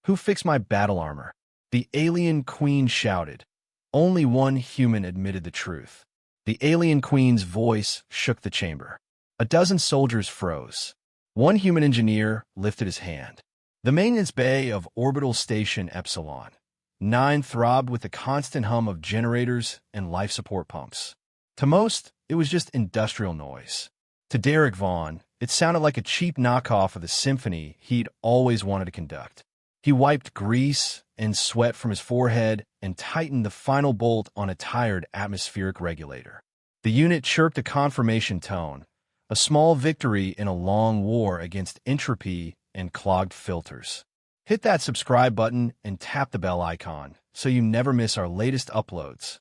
Who fixed my battle armor? The alien queen shouted. Only one human admitted the truth. The alien queen's voice shook the chamber. A dozen soldiers froze. One human engineer lifted his hand. The maintenance bay of Orbital Station Epsilon-9 throbbed with the constant hum of generators and life support pumps. To most, it was just industrial noise. To Derek Vaughn, it sounded like a cheap knockoff of the symphony he'd always wanted to conduct. He wiped grease and sweat from his forehead and tightened the final bolt on a tired atmospheric regulator. The unit chirped a confirmation tone, a small victory in a long war against entropy and clogged filters. Hit that subscribe button and tap the bell icon so you never miss our latest uploads.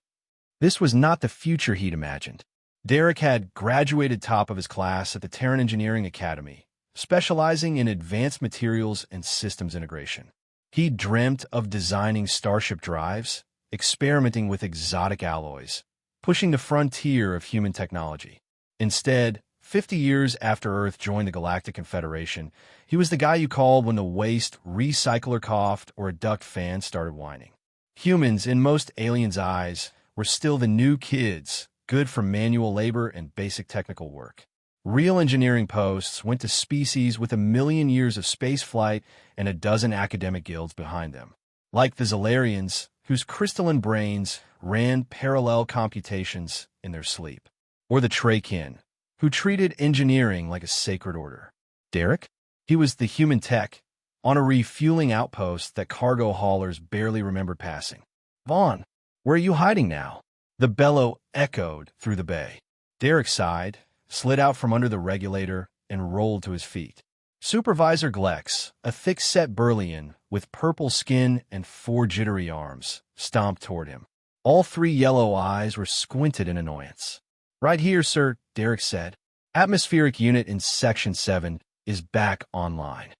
This was not the future he'd imagined. Derek had graduated top of his class at the Terran Engineering Academy, specializing in advanced materials and systems integration. He dreamt of designing starship drives, experimenting with exotic alloys, pushing the frontier of human technology. Instead, 50 years after Earth joined the Galactic Confederation, he was the guy you called when the waste recycler coughed or a duct fan started whining. Humans, in most aliens' eyes, were still the new kids, good for manual labor and basic technical work. Real engineering posts went to species with 1 million years of spaceflight and a dozen academic guilds behind them, like the Zolarians, whose crystalline brains ran parallel computations in their sleep, or the Trakin, who treated engineering like a sacred order. Derek? He was the human tech, on a refueling outpost that cargo haulers barely remembered passing. Vaughn, where are you hiding now? The bellow echoed through the bay. Derek sighed, slid out from under the regulator, and rolled to his feet. Supervisor Glex, a thick-set Burlian with purple skin and 4 jittery arms, stomped toward him. All 3 yellow eyes were squinted in annoyance. Right here, sir, Derek said. Atmospheric unit in Section 7 is back online.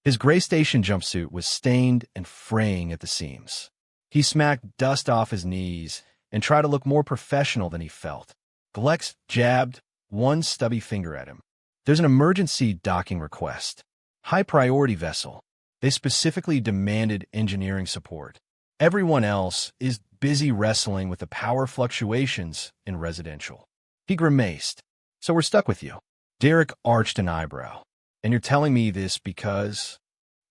His gray station jumpsuit was stained and fraying at the seams. He smacked dust off his knees and tried to look more professional than he felt. Glex jabbed one stubby finger at him. There's an emergency docking request. High-priority vessel. They specifically demanded engineering support. Everyone else is busy wrestling with the power fluctuations in residential. He grimaced. So we're stuck with you. Derek arched an eyebrow. And you're telling me this because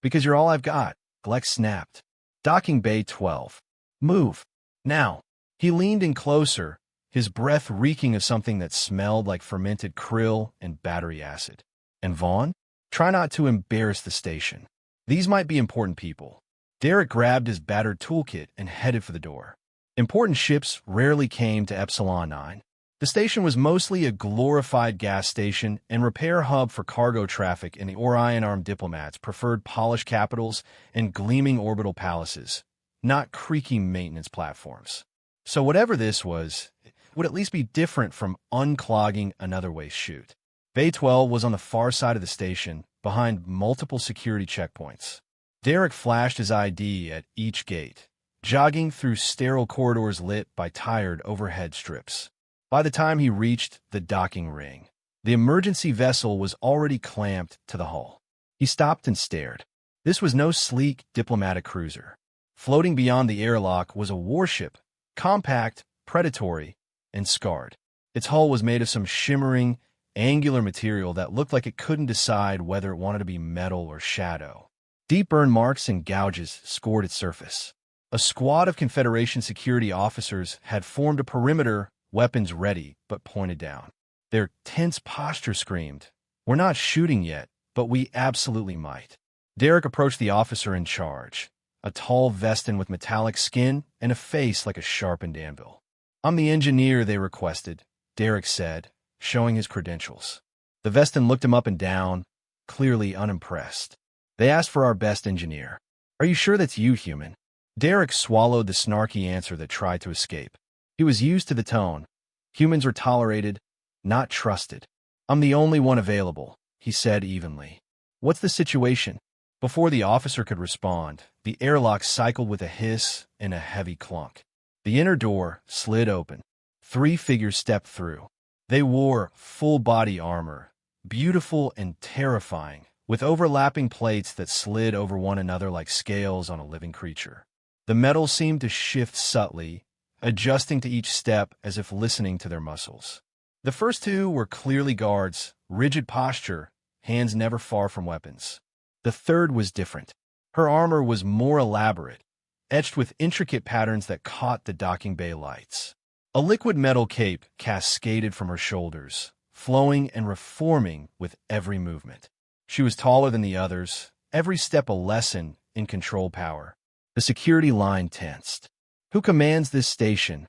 you're all I've got, Glex snapped. Docking Bay 12. Move. Now. He leaned in closer, his breath reeking of something that smelled like fermented krill and battery acid. And Vaughn? Try not to embarrass the station. These might be important people. Derek grabbed his battered toolkit and headed for the door. Important ships rarely came to Epsilon-9. The station was mostly a glorified gas station and repair hub for cargo traffic, and the Orion-armed diplomats preferred polished capitals and gleaming orbital palaces, not creaky maintenance platforms. So whatever this was, it would at least be different from unclogging another waste chute. Bay 12 was on the far side of the station, behind multiple security checkpoints. Derek flashed his ID at each gate, jogging through sterile corridors lit by tired overhead strips. By the time he reached the docking ring, the emergency vessel was already clamped to the hull. He stopped and stared. This was no sleek diplomatic cruiser. Floating beyond the airlock was a warship, compact, predatory, and scarred. Its hull was made of some shimmering, angular material that looked like it couldn't decide whether it wanted to be metal or shadow. Deep burn marks and gouges scored its surface. A squad of Confederation security officers had formed a perimeter, weapons ready but pointed down. Their tense posture screamed, "We're not shooting yet, but we absolutely might." Derek approached the officer in charge, a tall Vestan with metallic skin and a face like a sharpened anvil. "I'm the engineer they requested," Derek said, showing his credentials. The Vestan looked him up and down, clearly unimpressed. "They asked for our best engineer. Are you sure that's you, human?" Derek swallowed the snarky answer that tried to escape. He was used to the tone. Humans were tolerated, not trusted. "I'm the only one available," he said evenly. "What's the situation?" Before the officer could respond, the airlock cycled with a hiss and a heavy clunk. The inner door slid open. 3 figures stepped through. They wore full-body armor, beautiful and terrifying, with overlapping plates that slid over one another like scales on a living creature. The metal seemed to shift subtly, adjusting to each step as if listening to their muscles. The first two were clearly guards, rigid posture, hands never far from weapons. The third was different. Her armor was more elaborate, etched with intricate patterns that caught the docking bay lights. A liquid metal cape cascaded from her shoulders, flowing and reforming with every movement. She was taller than the others, every step a lesson in control power. The security line tensed. "Who commands this station?"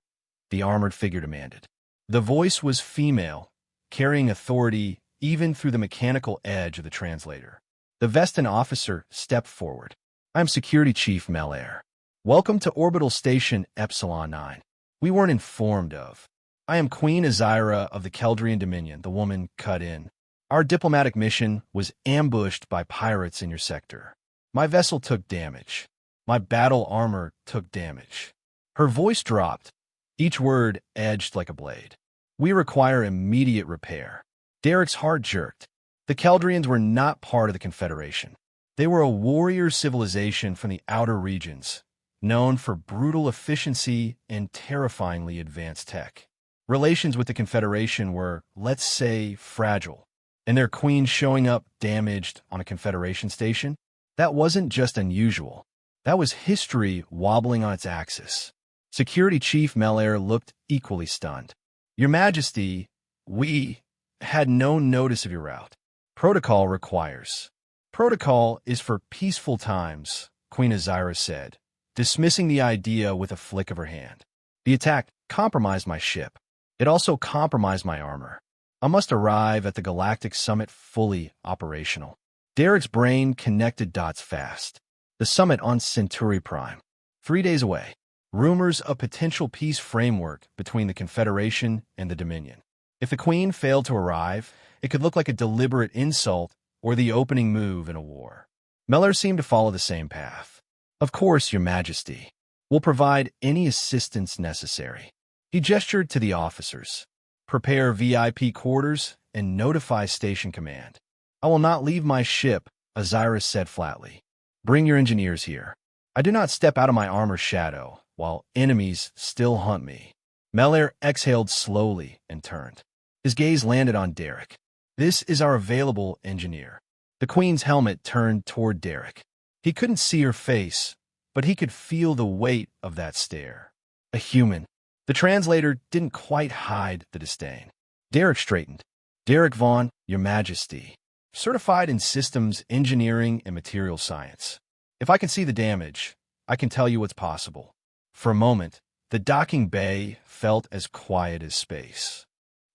the armored figure demanded. The voice was female, carrying authority even through the mechanical edge of the translator. The Vestan officer stepped forward. "I am Security Chief Melair. Welcome to Orbital Station Epsilon-9. We weren't informed of." "I am Queen Azira of the Keldrian Dominion," the woman cut in. "Our diplomatic mission was ambushed by pirates in your sector. My vessel took damage. My battle armor took damage." Her voice dropped, each word edged like a blade. "We require immediate repair." Derek's heart jerked. The Keldrians were not part of the Confederation. They were a warrior civilization from the outer regions, known for brutal efficiency and terrifyingly advanced tech. Relations with the Confederation were, let's say, fragile. And their queen showing up damaged on a Confederation station? That wasn't just unusual. That was history wobbling on its axis. Security Chief Melair looked equally stunned. "Your Majesty, we had no notice of your route. Protocol requires." "Protocol is for peaceful times," Queen Azira said, dismissing the idea with a flick of her hand. "The attack compromised my ship. It also compromised my armor. I must arrive at the Galactic Summit fully operational." Derek's brain connected dots fast. The summit on Centauri Prime. 3 days away. Rumors of potential peace framework between the Confederation and the Dominion. If the Queen failed to arrive, it could look like a deliberate insult or the opening move in a war. Melair seemed to follow the same path. "Of course, Your Majesty. We'll provide any assistance necessary." He gestured to the officers. "Prepare VIP quarters and notify Station Command." "I will not leave my ship," Azira said flatly. "Bring your engineers here. I do not step out of my armor's shadow while enemies still hunt me." Melair exhaled slowly and turned. His gaze landed on Derek. "This is our available engineer." The Queen's helmet turned toward Derek. He couldn't see her face, but he could feel the weight of that stare. A human. The translator didn't quite hide the disdain. Derek straightened. "Derek Vaughn, Your Majesty. Certified in systems, engineering, and material science. If I can see the damage, I can tell you what's possible." For a moment, the docking bay felt as quiet as space.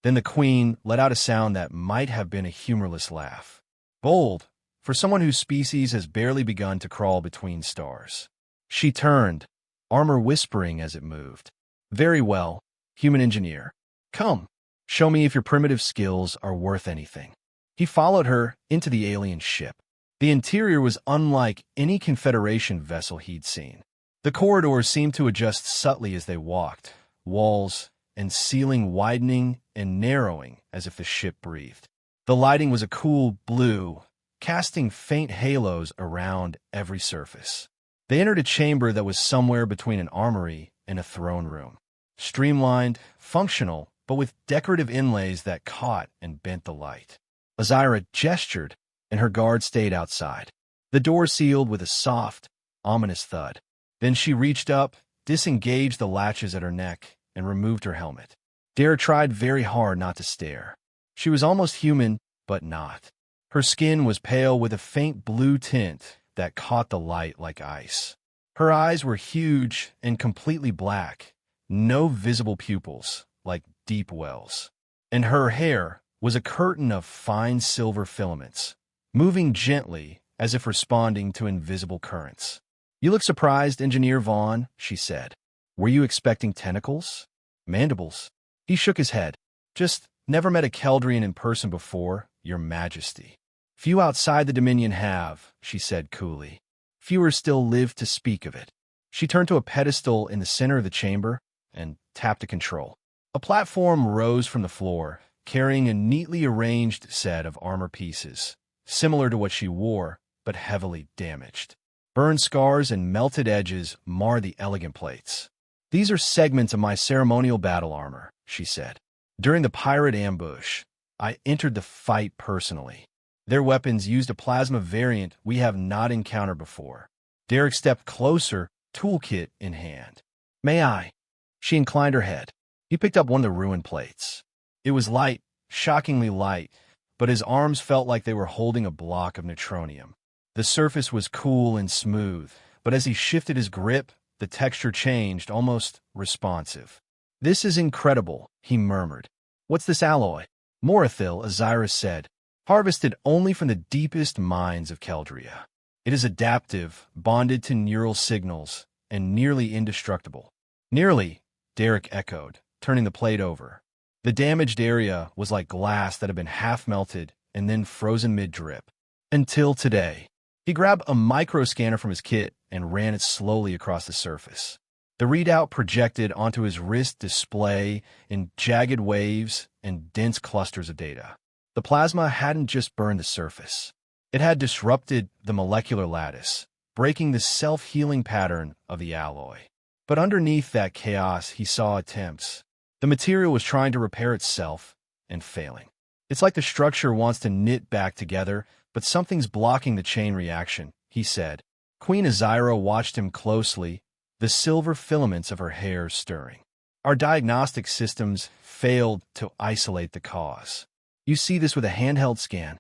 Then the Queen let out a sound that might have been a humorless laugh. Bold, for someone whose species has barely begun to crawl between stars. She turned, armor whispering as it moved. "Very well, human engineer. Come, show me if your primitive skills are worth anything." He followed her into the alien ship. The interior was unlike any Confederation vessel he'd seen. The corridors seemed to adjust subtly as they walked, walls and ceiling widening and narrowing as if the ship breathed. The lighting was a cool blue, casting faint halos around every surface. They entered a chamber that was somewhere between an armory and a throne room. Streamlined, functional, but with decorative inlays that caught and bent the light. Azira gestured, and her guard stayed outside. The door sealed with a soft, ominous thud. Then she reached up, disengaged the latches at her neck, and removed her helmet. Derek tried very hard not to stare. She was almost human, but not. Her skin was pale with a faint blue tint that caught the light like ice. Her eyes were huge and completely black, no visible pupils, like deep wells. And her hair was a curtain of fine silver filaments, moving gently as if responding to invisible currents. "You look surprised, Engineer Vaughn," she said. "Were you expecting tentacles? Mandibles?" He shook his head. "Just never met a Keldrian in person before, Your Majesty." "Few outside the Dominion have," she said coolly. "Fewer still live to speak of it." She turned to a pedestal in the center of the chamber and tapped a control. A platform rose from the floor, carrying a neatly arranged set of armor pieces, similar to what she wore, but heavily damaged. Burn scars and melted edges mar the elegant plates. "These are segments of my ceremonial battle armor," she said. "During the pirate ambush, I entered the fight personally. Their weapons used a plasma variant we have not encountered before." Derek stepped closer, toolkit in hand. "May I?" She inclined her head. He picked up one of the ruined plates. It was light, shockingly light, but his arms felt like they were holding a block of neutronium. The surface was cool and smooth, but as he shifted his grip, the texture changed, almost responsive. "This is incredible," he murmured. "What's this alloy?" "Morathil," Azyrus said, "harvested only from the deepest mines of Keldria. It is adaptive, bonded to neural signals, and nearly indestructible." "Nearly," Derek echoed, turning the plate over. The damaged area was like glass that had been half melted and then frozen mid-drip. Until today. He grabbed a microscanner from his kit and ran it slowly across the surface. The readout projected onto his wrist display in jagged waves and dense clusters of data. The plasma hadn't just burned the surface. It had disrupted the molecular lattice, breaking the self-healing pattern of the alloy. But underneath that chaos, he saw attempts. The material was trying to repair itself and failing. "It's like the structure wants to knit back together, but something's blocking the chain reaction," he said. Queen Azira watched him closely, the silver filaments of her hair stirring. "Our diagnostic systems failed to isolate the cause. You see this with a handheld scan.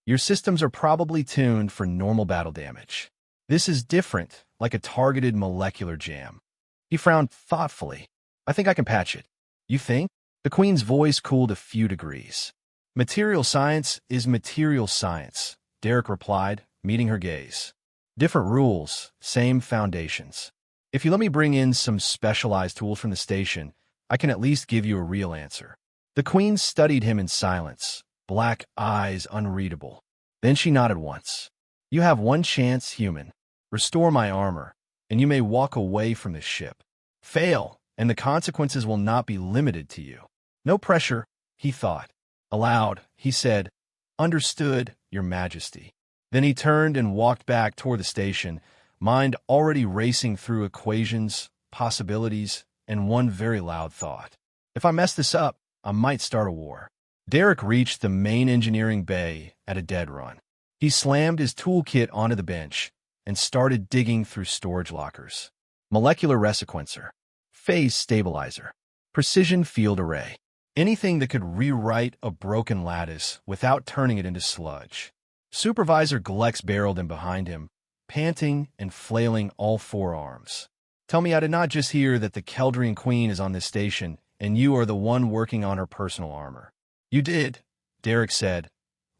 Your systems are probably tuned for normal battle damage. This is different, like a targeted molecular jam." He frowned thoughtfully. "I think I can patch it." "You think?" The Queen's voice cooled a few degrees. "Material science is material science," Derek replied, meeting her gaze. "Different rules, same foundations. If you let me bring in some specialized tools from the station, I can at least give you a real answer." The Queen studied him in silence, black eyes unreadable. Then she nodded once. "You have one chance, human. Restore my armor, and you may walk away from this ship. Fail, and the consequences will not be limited to you." "No pressure," he thought. Aloud, he said, "Understood, Your Majesty." Then he turned and walked back toward the station, mind already racing through equations, possibilities, and one very loud thought. "If I mess this up, I might start a war." Derek reached the main engineering bay at a dead run. He slammed his toolkit onto the bench and started digging through storage lockers. Molecular resequencer, phase stabilizer, precision field array. Anything that could rewrite a broken lattice without turning it into sludge. Supervisor Glex barreled in behind him, panting and flailing all four arms. "Tell me I did not just hear that the Keldrian Queen is on this station, and you are the one working on her personal armor." "You did," Derek said,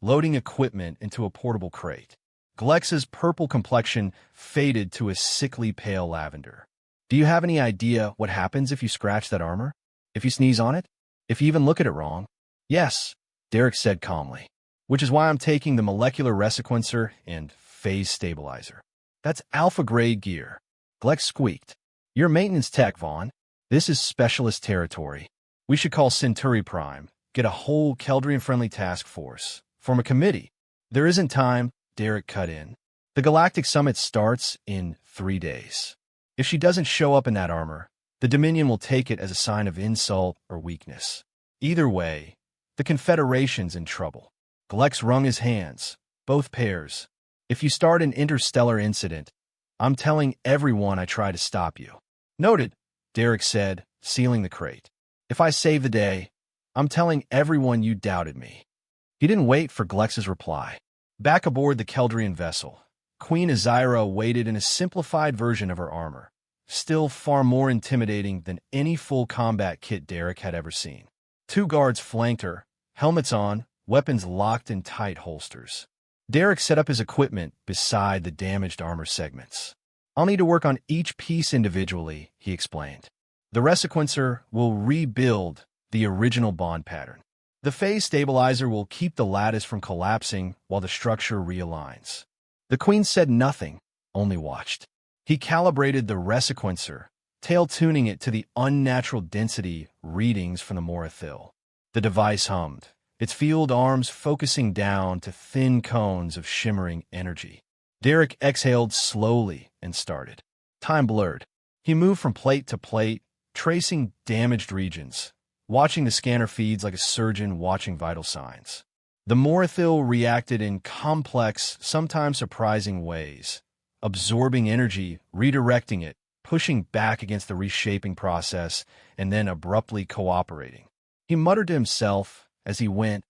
loading equipment into a portable crate. Glex's purple complexion faded to a sickly pale lavender. "Do you have any idea what happens if you scratch that armor? If you sneeze on it? If you even look at it wrong?" "Yes," Derek said calmly. "Which is why I'm taking the molecular resequencer and phase stabilizer. That's alpha-grade gear." Glex squeaked. "You're maintenance tech, Vaughn. This is specialist territory. We should call Centauri Prime, get a whole Keldrian-friendly task force, form a committee." "There isn't time," Derek cut in. "The Galactic Summit starts in 3 days. If she doesn't show up in that armor, the Dominion will take it as a sign of insult or weakness. Either way, the Confederation's in trouble." Glex wrung his hands, both pairs. "If you start an interstellar incident, I'm telling everyone I try to stop you." "Noted," Derek said, sealing the crate. "If I save the day, I'm telling everyone you doubted me." He didn't wait for Glex's reply. Back aboard the Keldrian vessel, Queen Azira waited in a simplified version of her armor, still far more intimidating than any full combat kit Derek had ever seen. 2 guards flanked her, helmets on, weapons locked in tight holsters. Derek set up his equipment beside the damaged armor segments. "I'll need to work on each piece individually," he explained. "The resequencer will rebuild the original bond pattern. The phase stabilizer will keep the lattice from collapsing while the structure realigns." The Queen said nothing, only watched. He calibrated the resequencer, tail-tuning it to the unnatural density readings from the Morathil. The device hummed, its field arms focusing down to thin cones of shimmering energy. Derek exhaled slowly and started. Time blurred. He moved from plate to plate, tracing damaged regions, watching the scanner feeds like a surgeon watching vital signs. The Morathil reacted in complex, sometimes surprising ways, absorbing energy, redirecting it, pushing back against the reshaping process, and then abruptly cooperating. He muttered to himself as he went,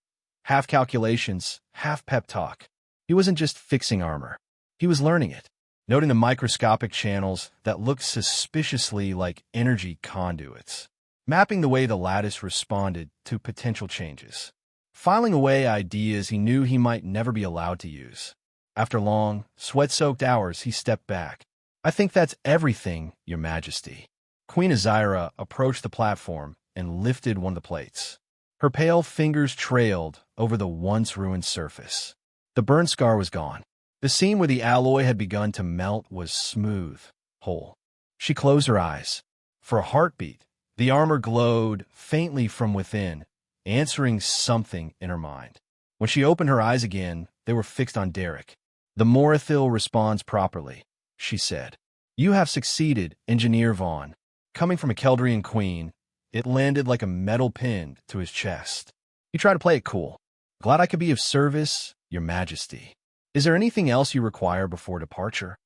half calculations, half pep talk. He wasn't just fixing armor. He was learning it, noting the microscopic channels that looked suspiciously like energy conduits, mapping the way the lattice responded to potential changes, filing away ideas he knew he might never be allowed to use. After long, sweat-soaked hours, he stepped back. "I think that's everything, Your Majesty." Queen Azira approached the platform and lifted one of the plates. Her pale fingers trailed over the once-ruined surface. The burn scar was gone. The seam where the alloy had begun to melt was smooth, whole. She closed her eyes. For a heartbeat, the armor glowed faintly from within, answering something in her mind. When she opened her eyes again, they were fixed on Derek. "The Morathil responds properly," she said. "You have succeeded, Engineer Vaughn." Coming from a Keldrian queen, it landed like a metal pin to his chest. He tried to play it cool. "Glad I could be of service, Your Majesty. Is there anything else you require before departure?"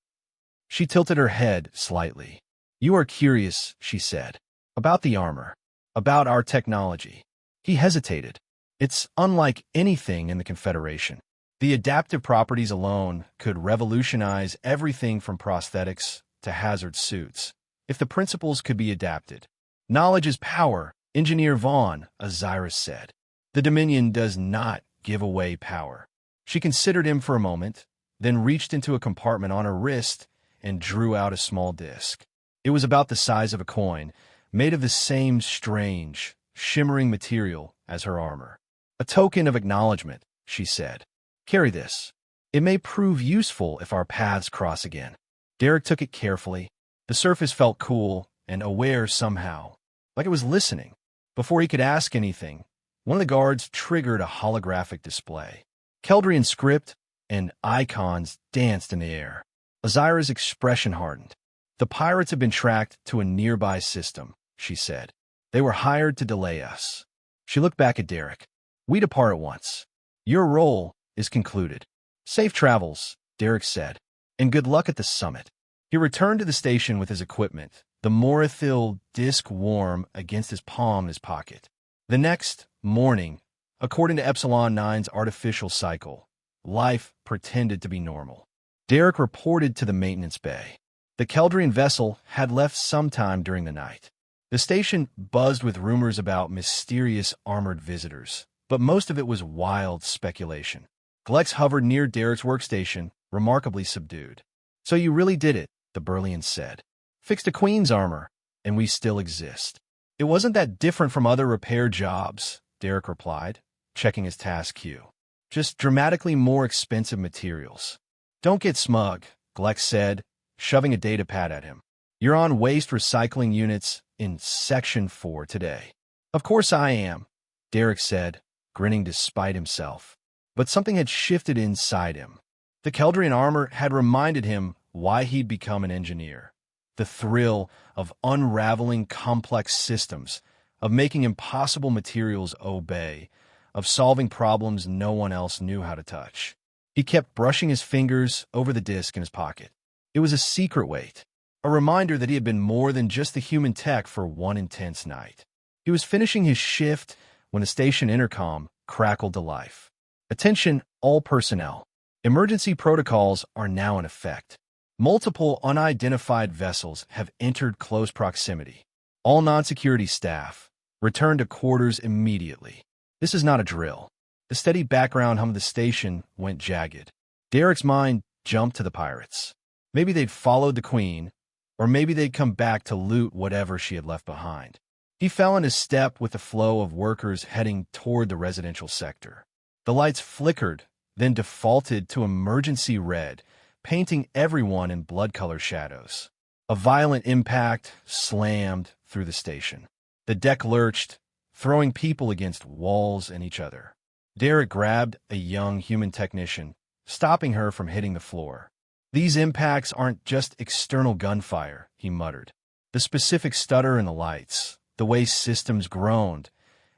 She tilted her head slightly. "You are curious," she said, "about the armor, about our technology." He hesitated. "It's unlike anything in the Confederation. The adaptive properties alone could revolutionize everything from prosthetics to hazard suits, if the principles could be adapted." "Knowledge is power, Engineer Vaughn," Azira said. "The Dominion does not give away power." She considered him for a moment, then reached into a compartment on her wrist and drew out a small disc. It was about the size of a coin, made of the same strange, shimmering material as her armor. "A token of acknowledgement," she said. "Carry this. It may prove useful if our paths cross again." Derek took it carefully. The surface felt cool and aware somehow, like it was listening. Before he could ask anything, one of the guards triggered a holographic display. Keldrian script and icons danced in the air. Azira's expression hardened. "The pirates have been tracked to a nearby system," she said. "They were hired to delay us." She looked back at Derek. "We depart at once. Your role is concluded." "Safe travels," Derek said, "and good luck at the summit." He returned to the station with his equipment, the Morathil disc warm against his palm in his pocket. The next morning, according to Epsilon-9's artificial cycle, life pretended to be normal. Derek reported to the maintenance bay. The Keldrian vessel had left sometime during the night. The station buzzed with rumors about mysterious armored visitors, but most of it was wild speculation. Glex hovered near Derek's workstation, remarkably subdued. "So you really did it," the Burlian said. "Fixed a queen's armor, and we still exist." "It wasn't that different from other repair jobs," Derek replied, checking his task queue. "Just dramatically more expensive materials." "Don't get smug," Glex said, shoving a data pad at him. "You're on waste recycling units in Section 4 today." "Of course I am," Derek said, grinning despite himself. But something had shifted inside him. The Keldrian armor had reminded him why he'd become an engineer. The thrill of unraveling complex systems, of making impossible materials obey, of solving problems no one else knew how to touch. He kept brushing his fingers over the disc in his pocket. It was a secret weight, a reminder that he had been more than just the human tech for one intense night. He was finishing his shift when the station intercom crackled to life. "Attention, all personnel. Emergency protocols are now in effect. Multiple unidentified vessels have entered close proximity. All non-security staff, return to quarters immediately." This is not a drill. The steady background hum of the station went jagged. Derek's mind jumped to the pirates. Maybe they'd followed the queen, or maybe they'd come back to loot whatever she had left behind. He fell into step with the flow of workers heading toward the residential sector. The lights flickered, then defaulted to emergency red, painting everyone in blood-color shadows. A violent impact slammed through the station. The deck lurched, throwing people against walls and each other. Derek grabbed a young human technician, stopping her from hitting the floor. "These impacts aren't just external gunfire," he muttered. The specific stutter in the lights, the way systems groaned,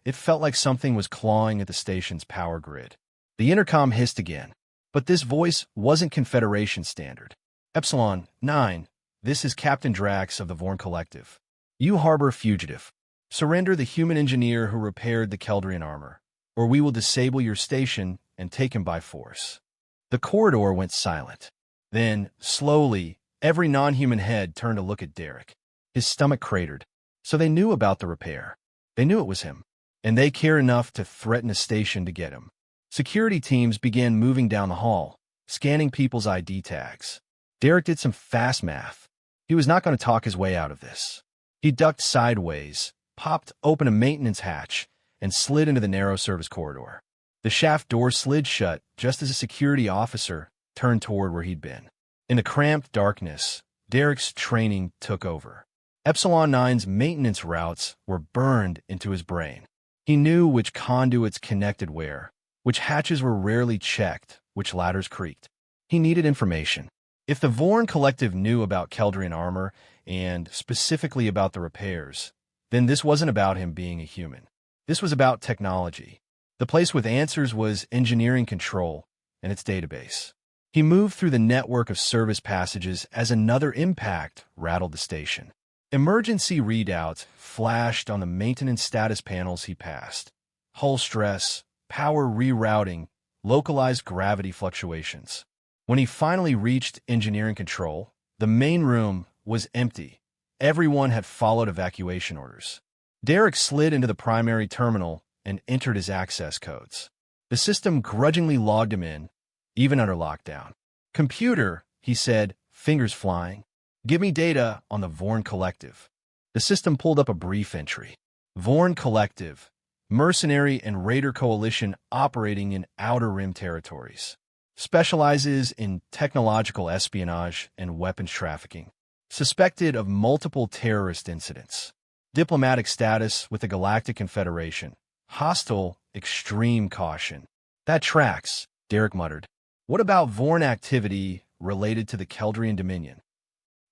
it felt like something was clawing at the station's power grid. The intercom hissed again, but this voice wasn't Confederation standard. "Epsilon-9, this is Captain Drax of the Vaughn Collective. You harbor fugitive. Surrender the human engineer who repaired the Keldrian armor, or we will disable your station and take him by force." The corridor went silent. Then, slowly, every non-human head turned to look at Derek. His stomach cratered. So they knew about the repair. They knew it was him. And they cared enough to threaten a station to get him. Security teams began moving down the hall, scanning people's ID tags. Derek did some fast math. He was not going to talk his way out of this. He ducked sideways, popped open a maintenance hatch, and slid into the narrow service corridor. The shaft door slid shut just as a security officer turned toward where he'd been. In the cramped darkness, Derek's training took over. Epsilon-9's maintenance routes were burned into his brain. He knew which conduits connected where, which hatches were rarely checked, which ladders creaked. He needed information. If the Vaughn Collective knew about Keldrian armor, and specifically about the repairs, then this wasn't about him being a human. This was about technology. The place with answers was engineering control and its database. He moved through the network of service passages as another impact rattled the station. Emergency readouts flashed on the maintenance status panels he passed. Hull stress, power rerouting, localized gravity fluctuations. When he finally reached engineering control, the main room was empty. Everyone had followed evacuation orders. Derek slid into the primary terminal and entered his access codes. The system grudgingly logged him in, even under lockdown. "Computer," he said, fingers flying. "Give me data on the Vaughn Collective." The system pulled up a brief entry. Vaughn Collective, mercenary and raider coalition operating in Outer Rim territories. Specializes in technological espionage and weapons trafficking. Suspected of multiple terrorist incidents. Diplomatic status with the Galactic Confederation. Hostile, extreme caution. "That tracks," Derek muttered. "What about Vaughn activity related to the Keldrian Dominion?"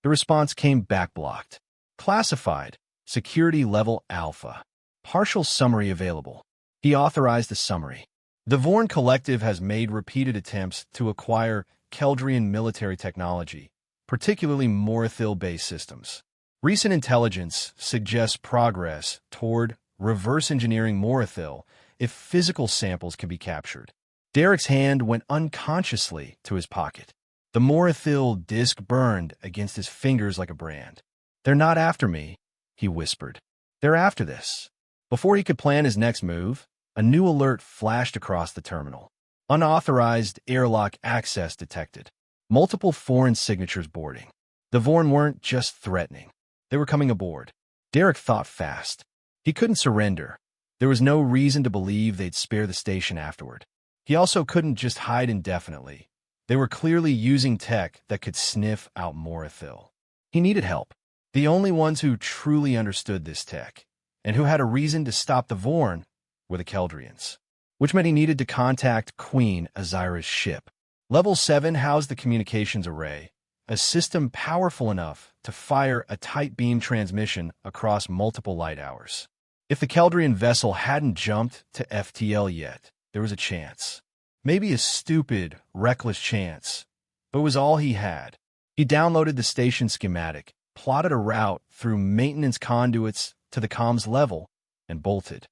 The response came back blocked. "Classified. Security level alpha. Partial summary available." He authorized the summary. The Vaughn Collective has made repeated attempts to acquire Keldrian military technology, particularly Morathil-based systems. Recent intelligence suggests progress toward reverse engineering Morathil if physical samples can be captured. Derek's hand went unconsciously to his pocket. The Morathil disc burned against his fingers like a brand. "They're not after me," he whispered. "They're after this." Before he could plan his next move, a new alert flashed across the terminal. Unauthorized airlock access detected. Multiple foreign signatures boarding. The Vaughn weren't just threatening. They were coming aboard. Derek thought fast. He couldn't surrender. There was no reason to believe they'd spare the station afterward. He also couldn't just hide indefinitely. They were clearly using tech that could sniff out Morathil. He needed help. The only ones who truly understood this tech, and who had a reason to stop the Vaughn, were the Keldrians. Which meant he needed to contact Queen Azira's ship. Level 7 housed the communications array, a system powerful enough to fire a tight beam transmission across multiple light hours. If the Keldrian vessel hadn't jumped to FTL yet, there was a chance. Maybe a stupid, reckless chance, but it was all he had. He downloaded the station schematic, plotted a route through maintenance conduits to the comms level, and bolted.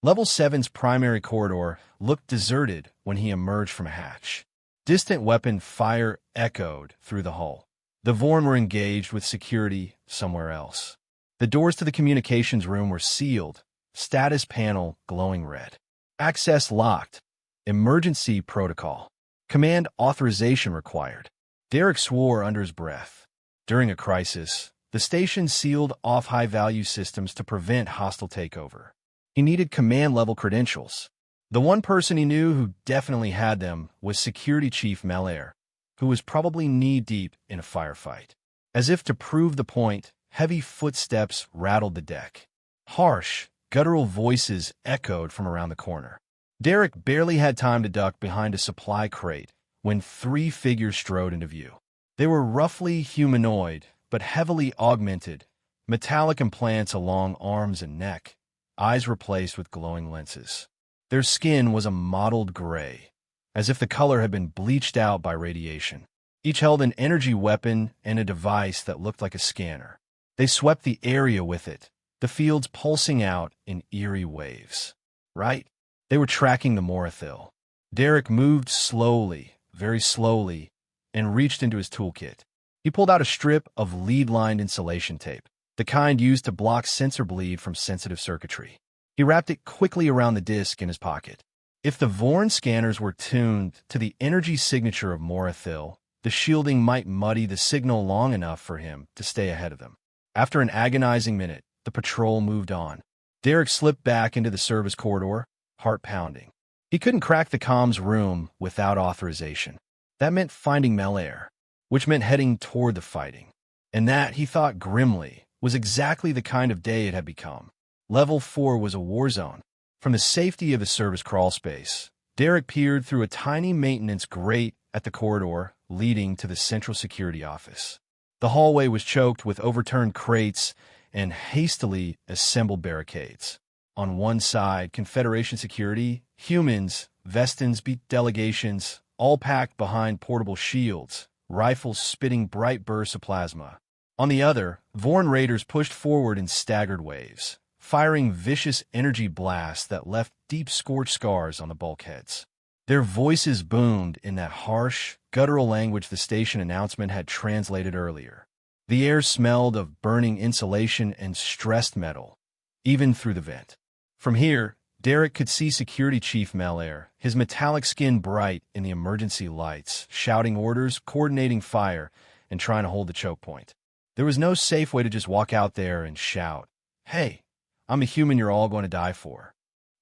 Level 7's primary corridor looked deserted when he emerged from a hatch. Distant weapon fire echoed through the hull. The Vaughn were engaged with security somewhere else. The doors to the communications room were sealed, status panel glowing red. Access locked. Emergency protocol. Command authorization required. Derek swore under his breath. During a crisis, the station sealed off high-value systems to prevent hostile takeover. He needed command-level credentials. The one person he knew who definitely had them was Security Chief Malaire, who was probably knee-deep in a firefight. As if to prove the point, heavy footsteps rattled the deck. Harsh, guttural voices echoed from around the corner. Derek barely had time to duck behind a supply crate when 3 figures strode into view. They were roughly humanoid, but heavily augmented, metallic implants along arms and neck, eyes replaced with glowing lenses. Their skin was a mottled gray, as if the color had been bleached out by radiation. Each held an energy weapon and a device that looked like a scanner. They swept the area with it, the fields pulsing out in eerie waves. Right? They were tracking the Morathil. Derek moved slowly, very slowly, and reached into his toolkit. He pulled out a strip of lead-lined insulation tape, the kind used to block sensor bleed from sensitive circuitry. He wrapped it quickly around the disc in his pocket. If the Vaughn scanners were tuned to the energy signature of Morathil, the shielding might muddy the signal long enough for him to stay ahead of them. After an agonizing minute, the patrol moved on. Derek slipped back into the service corridor, heart pounding. He couldn't crack the comms room without authorization. That meant finding Melair, which meant heading toward the fighting. And that, he thought grimly, was exactly the kind of day it had become. Level 4 was a war zone. From the safety of his service crawl space, Derek peered through a tiny maintenance grate at the corridor leading to the central security office. The hallway was choked with overturned crates and hastily assembled barricades. On one side, Confederation security, humans, Vestans beat delegations, all packed behind portable shields, rifles spitting bright bursts of plasma. On the other, Vaughn raiders pushed forward in staggered waves, firing vicious energy blasts that left deep scorched scars on the bulkheads. Their voices boomed in that harsh, guttural language the station announcement had translated earlier. The air smelled of burning insulation and stressed metal, even through the vent. From here, Derek could see Security Chief Melair, his metallic skin bright in the emergency lights, shouting orders, coordinating fire, and trying to hold the choke point. There was no safe way to just walk out there and shout, "Hey, I'm a human you're all going to die for."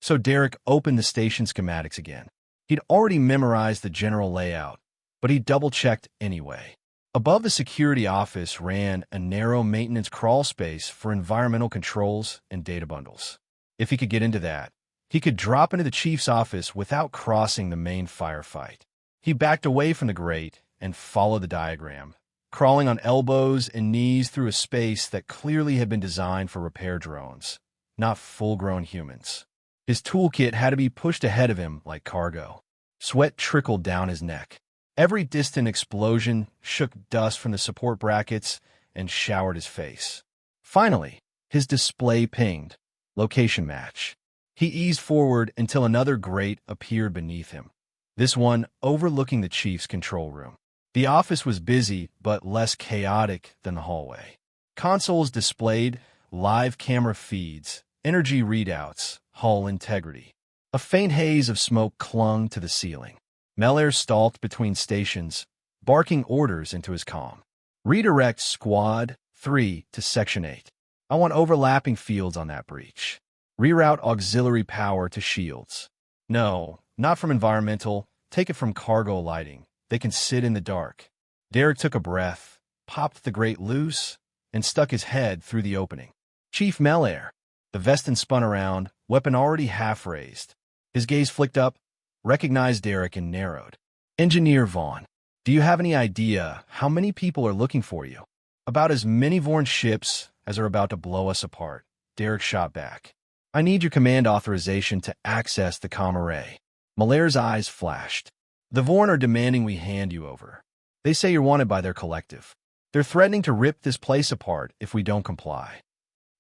So Derek opened the station schematics again. He'd already memorized the general layout, but he double-checked anyway. Above the security office ran a narrow maintenance crawl space for environmental controls and data bundles. If he could get into that, he could drop into the chief's office without crossing the main firefight. He backed away from the grate and followed the diagram, crawling on elbows and knees through a space that clearly had been designed for repair drones, not full-grown humans. His toolkit had to be pushed ahead of him like cargo. Sweat trickled down his neck. Every distant explosion shook dust from the support brackets and showered his face. Finally, his display pinged. Location match. He eased forward until another grate appeared beneath him, this one overlooking the chief's control room. The office was busy, but less chaotic than the hallway. Consoles displayed live camera feeds, energy readouts, hull integrity. A faint haze of smoke clung to the ceiling. Melair stalked between stations, barking orders into his comm. Redirect Squad 3 to Section 8. I want overlapping fields on that breach. Reroute auxiliary power to shields. No, not from environmental. Take it from cargo lighting. They can sit in the dark. Derek took a breath, popped the grate loose, and stuck his head through the opening. Chief Melair. The Vestan spun around, weapon already half raised. His gaze flicked up, recognized Derek, and narrowed. Engineer Vaughn, do you have any idea how many people are looking for you? About as many Vaughn ships as are about to blow us apart. Derek shot back. I need your command authorization to access the comm array. Melair's eyes flashed. The Vaughn are demanding we hand you over. They say you're wanted by their collective. They're threatening to rip this place apart if we don't comply.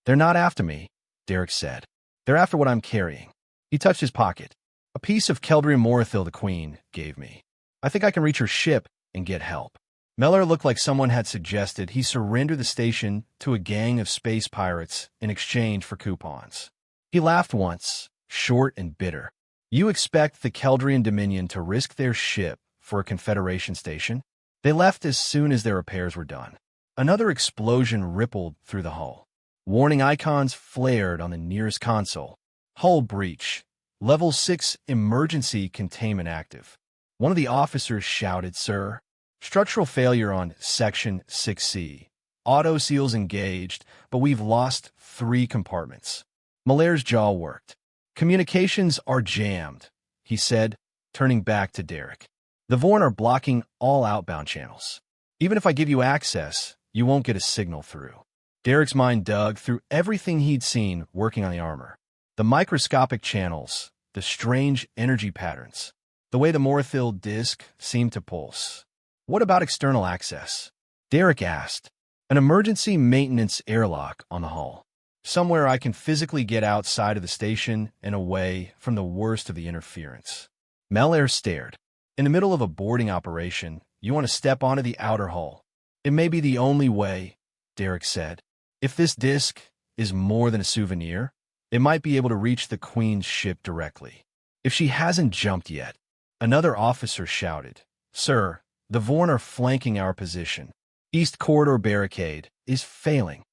They're not after me, Derek said. They're after what I'm carrying. He touched his pocket. A piece of Keldrian Morathil the Queen gave me. I think I can reach her ship and get help. Melair looked like someone had suggested he surrender the station to a gang of space pirates in exchange for coupons. He laughed once, short and bitter. You expect the Keldrian Dominion to risk their ship for a Confederation station? They left as soon as their repairs were done. Another explosion rippled through the hull. Warning icons flared on the nearest console. Hull breach. Level 6 emergency containment active. One of the officers shouted, "Sir, structural failure on Section 6C. Auto seals engaged, but we've lost 3 compartments." Melair's jaw worked. Communications are jammed. he said, turning back to Derek. The Vaughn are blocking all outbound channels. Even if I give you access, you won't get a signal through. Derek's mind dug through everything he'd seen working on the armor. The microscopic channels, the strange energy patterns, the way the Morathil disk seemed to pulse. What about external access? Derek asked. An emergency maintenance airlock on the hull. Somewhere I can physically get outside of the station and away from the worst of the interference. Melair stared. In the middle of a boarding operation, you want to step onto the outer hull. It may be the only way, Derek said. If this disk is more than a souvenir, it might be able to reach the Queen's ship directly. If she hasn't jumped yet. Another officer shouted, Sir, the Vaughn are flanking our position. East Corridor barricade is failing.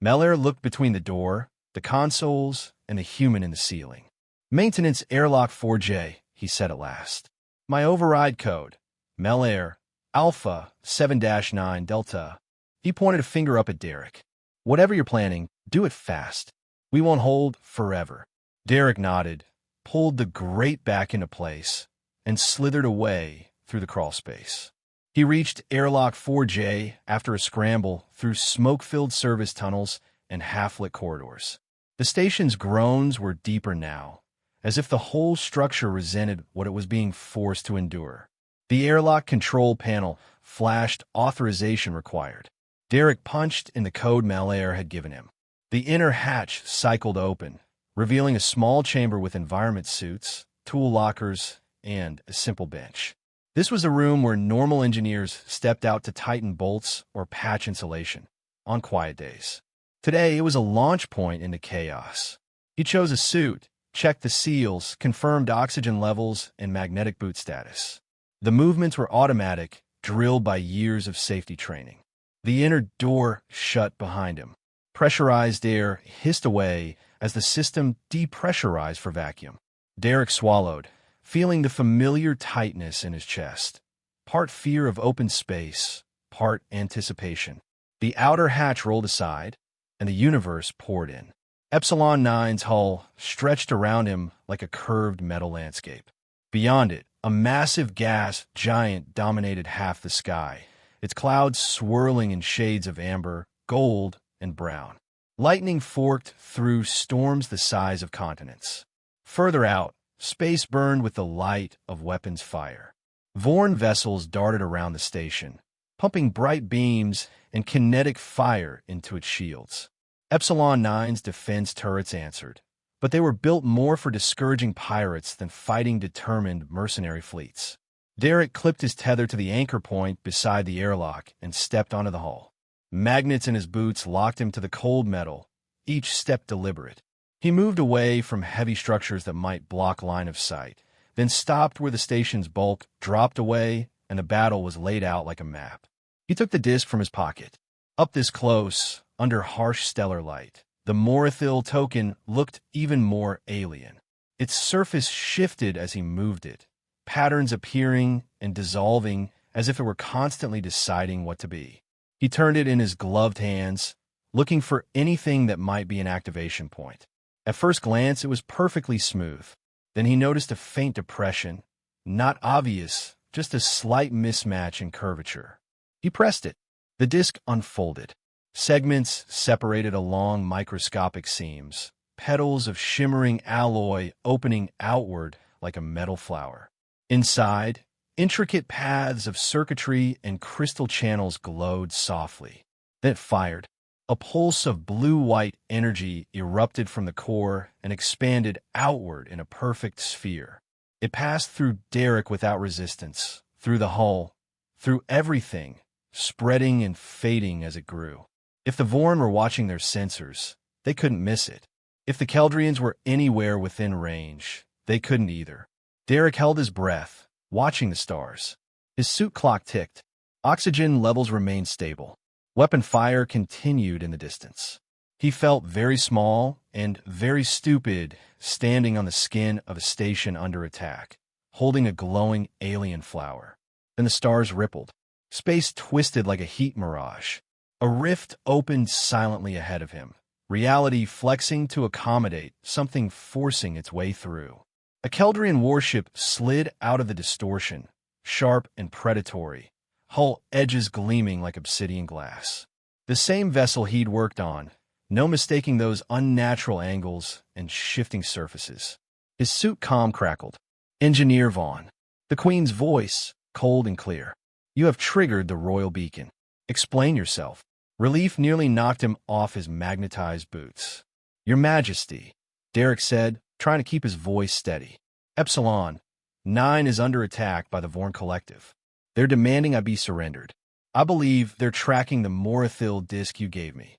Melair looked between the door, the consoles, and the human in the ceiling. Maintenance airlock 4J, he said at last. My override code. Melair, Alpha 7-9 Delta. He pointed a finger up at Derek. Whatever you're planning, do it fast. We won't hold forever. Derek nodded, pulled the grate back into place, and slithered away through the crawl space. He reached airlock 4J after a scramble through smoke-filled service tunnels and half-lit corridors. The station's groans were deeper now, as if the whole structure resented what it was being forced to endure. The airlock control panel flashed authorization required. Derek punched in the code Melair had given him. The inner hatch cycled open, revealing a small chamber with environment suits, tool lockers, and a simple bench. This was a room where normal engineers stepped out to tighten bolts or patch insulation on quiet days. Today, it was a launch point into chaos. He chose a suit, checked the seals, confirmed oxygen levels, and magnetic boot status. The movements were automatic, drilled by years of safety training. The inner door shut behind him. Pressurized air hissed away as the system depressurized for vacuum. Derek swallowed, feeling the familiar tightness in his chest. Part fear of open space, part anticipation. The outer hatch rolled aside, and the universe poured in. Epsilon-9's hull stretched around him like a curved metal landscape. Beyond it, a massive gas giant dominated half the sky, its clouds swirling in shades of amber, gold, and brown. Lightning forked through storms the size of continents. Further out, space burned with the light of weapons fire. Vaughn vessels darted around the station, pumping bright beams and kinetic fire into its shields. Epsilon-9's defense turrets answered, but they were built more for discouraging pirates than fighting determined mercenary fleets. Derek clipped his tether to the anchor point beside the airlock and stepped onto the hull. Magnets in his boots locked him to the cold metal, each step deliberate. He moved away from heavy structures that might block line of sight, then stopped where the station's bulk dropped away and the battle was laid out like a map. He took the disc from his pocket. Up this close, under harsh stellar light, the Morathil token looked even more alien. Its surface shifted as he moved it, patterns appearing and dissolving as if it were constantly deciding what to be. He turned it in his gloved hands, looking for anything that might be an activation point. At first glance, it was perfectly smooth. Then he noticed a faint depression, not obvious, just a slight mismatch in curvature. He pressed it. The disc unfolded. Segments separated along microscopic seams, petals of shimmering alloy opening outward like a metal flower. Inside, intricate paths of circuitry and crystal channels glowed softly. Then it fired. A pulse of blue-white energy erupted from the core and expanded outward in a perfect sphere. It passed through Derek without resistance, through the hull, through everything, spreading and fading as it grew. If the Vaughn were watching their sensors, they couldn't miss it. If the Keldrians were anywhere within range, they couldn't either. Derek held his breath, watching the stars. His suit clock ticked. Oxygen levels remained stable. Weapon fire continued in the distance. He felt very small and very stupid standing on the skin of a station under attack, holding a glowing alien flower. Then the stars rippled. Space twisted like a heat mirage. A rift opened silently ahead of him, reality flexing to accommodate something forcing its way through. A Keldrian warship slid out of the distortion, sharp and predatory, hull edges gleaming like obsidian glass. The same vessel he'd worked on, no mistaking those unnatural angles and shifting surfaces. His suit comm crackled. Engineer Vaughn. The Queen's voice, cold and clear. You have triggered the royal beacon. Explain yourself. Relief nearly knocked him off his magnetized boots. Your Majesty, Derek said, trying to keep his voice steady. Epsilon-9 is under attack by the Vaughn Collective. They're demanding I be surrendered. I believe they're tracking the Morathil disk you gave me.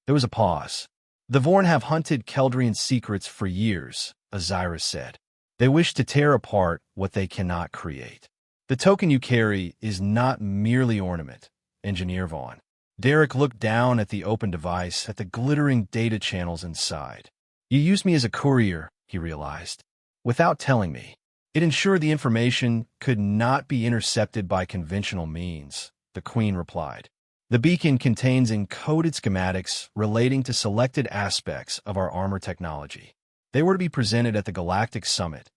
There was a pause. The Vaughn have hunted Keldrian secrets for years, Azira said. They wish to tear apart what they cannot create. The token you carry is not merely ornament, Engineer Vaughn. Derek looked down at the open device, at the glittering data channels inside. You used me as a courier, he realized. Without telling me. It ensured the information could not be intercepted by conventional means, the Queen replied. The beacon contains encoded schematics relating to selected aspects of our armor technology. They were to be presented at the Galactic Summit,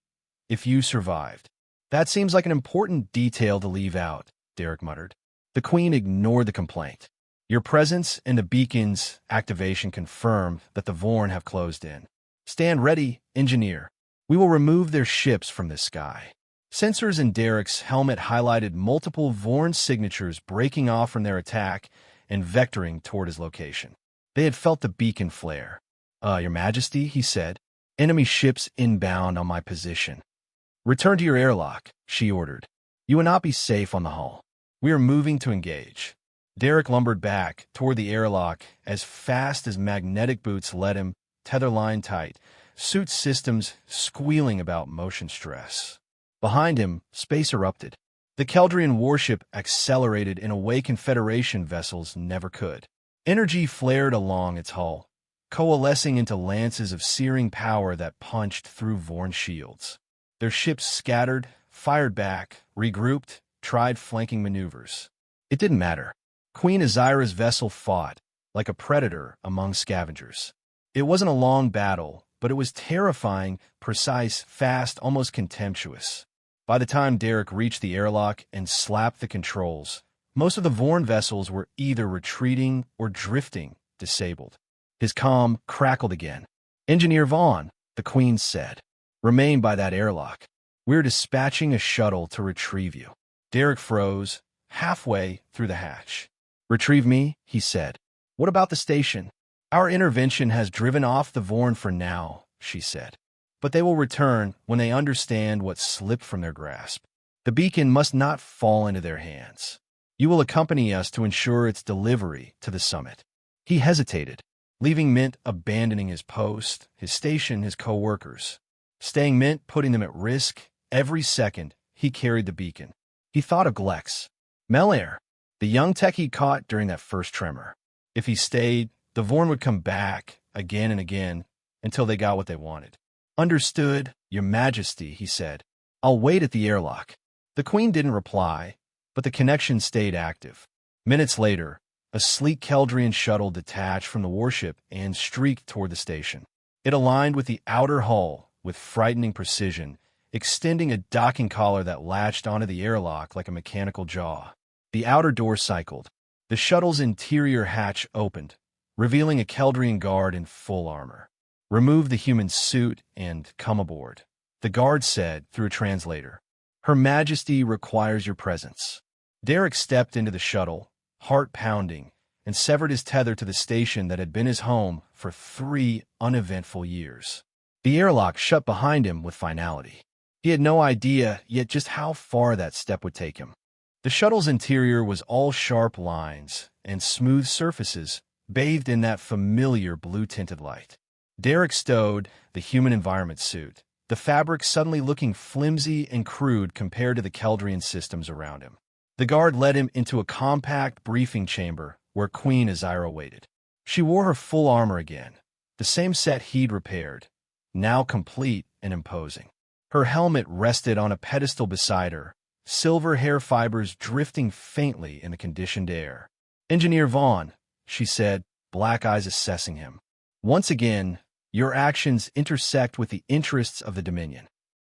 if you survived. That seems like an important detail to leave out, Derek muttered. The Queen ignored the complaint. Your presence and the beacon's activation confirm that the Vaughn have closed in. Stand ready, engineer. We will remove their ships from the sky. Sensors in Derek's helmet highlighted multiple Vaughn signatures breaking off from their attack and vectoring toward his location. They had felt the beacon flare. Your Majesty, he said. Enemy ships inbound on my position. Return to your airlock, she ordered. You will not be safe on the hull. We are moving to engage. Derek lumbered back toward the airlock as fast as magnetic boots led him, tether line tight, suit systems squealing about motion stress. Behind him, space erupted. The Keldrian warship accelerated in a way Confederation vessels never could. Energy flared along its hull, coalescing into lances of searing power that punched through Vaughn shields. Their ships scattered, fired back, regrouped, tried flanking maneuvers. It didn't matter. Queen Azira's vessel fought, like a predator among scavengers. It wasn't a long battle, but it was terrifying, precise, fast, almost contemptuous. By the time Derek reached the airlock and slapped the controls, most of the Vaughn vessels were either retreating or drifting, disabled. His comm crackled again. Engineer Vaughn, the Queen said. Remain by that airlock. We're dispatching a shuttle to retrieve you. Derek froze, halfway through the hatch. Retrieve me, he said. What about the station? Our intervention has driven off the Vaughn for now, she said. But they will return when they understand what slipped from their grasp. The beacon must not fall into their hands. You will accompany us to ensure its delivery to the summit. He hesitated. Leaving meant abandoning his post, his station, his co-workers. Staying meant putting them at risk. Every second, he carried the beacon. He thought of Glex, Melair, the young tech he caught during that first tremor. If he stayed, the Vaughn would come back again and again until they got what they wanted. Understood, Your Majesty, he said. I'll wait at the airlock. The Queen didn't reply, but the connection stayed active. Minutes later, a sleek Keldrian shuttle detached from the warship and streaked toward the station. It aligned with the outer hull with frightening precision, extending a docking collar that latched onto the airlock like a mechanical jaw. The outer door cycled. The shuttle's interior hatch opened, revealing a Keldrian guard in full armor. Remove the human suit and come aboard, the guard said through a translator. Her Majesty requires your presence. Derek stepped into the shuttle, heart pounding, and severed his tether to the station that had been his home for 3 uneventful years. The airlock shut behind him with finality. He had no idea yet just how far that step would take him. The shuttle's interior was all sharp lines and smooth surfaces, bathed in that familiar blue-tinted light. Derek stowed the human environment suit, the fabric suddenly looking flimsy and crude compared to the Keldrian systems around him. The guard led him into a compact briefing chamber where Queen Azira waited. She wore her full armor again, the same set he'd repaired, now complete and imposing. Her helmet rested on a pedestal beside her, silver hair fibers drifting faintly in the conditioned air. Engineer Vaughn, she said, black eyes assessing him. Once again, your actions intersect with the interests of the Dominion.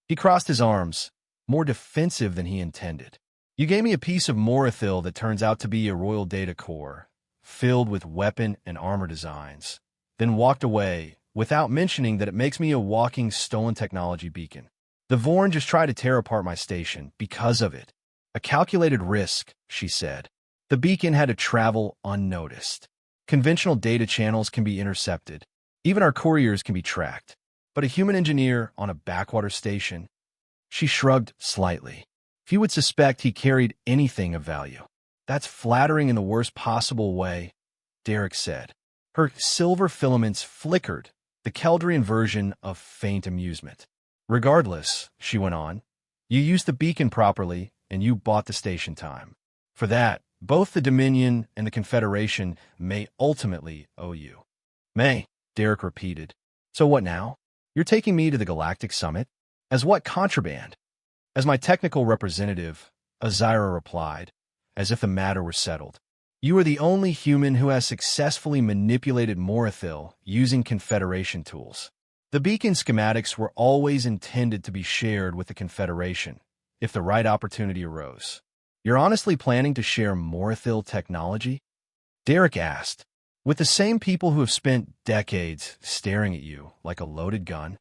He crossed his arms, more defensive than he intended. You gave me a piece of Morathil that turns out to be a royal data core, filled with weapon and armor designs, then walked away without mentioning that it makes me a walking stolen technology beacon. The Vorn just tried to tear apart my station because of it. A calculated risk, she said. The beacon had to travel unnoticed. Conventional data channels can be intercepted. Even our couriers can be tracked. But a human engineer on a backwater station? She shrugged slightly. Few would suspect he carried anything of value. That's flattering in the worst possible way, Derek said. Her silver filaments flickered, the Keldrian version of faint amusement. Regardless, she went on, you used the beacon properly, and you bought the station time. For that, both the Dominion and the Confederation may ultimately owe you. May, Derek repeated. So what now? You're taking me to the Galactic Summit? As what contraband? As my technical representative, Azira replied, as if the matter were settled. You are the only human who has successfully manipulated Morathil using Confederation tools. The beacon schematics were always intended to be shared with the Confederation, if the right opportunity arose. You're honestly planning to share Morathil technology? Derek asked, with the same people who have spent decades staring at you like a loaded gun.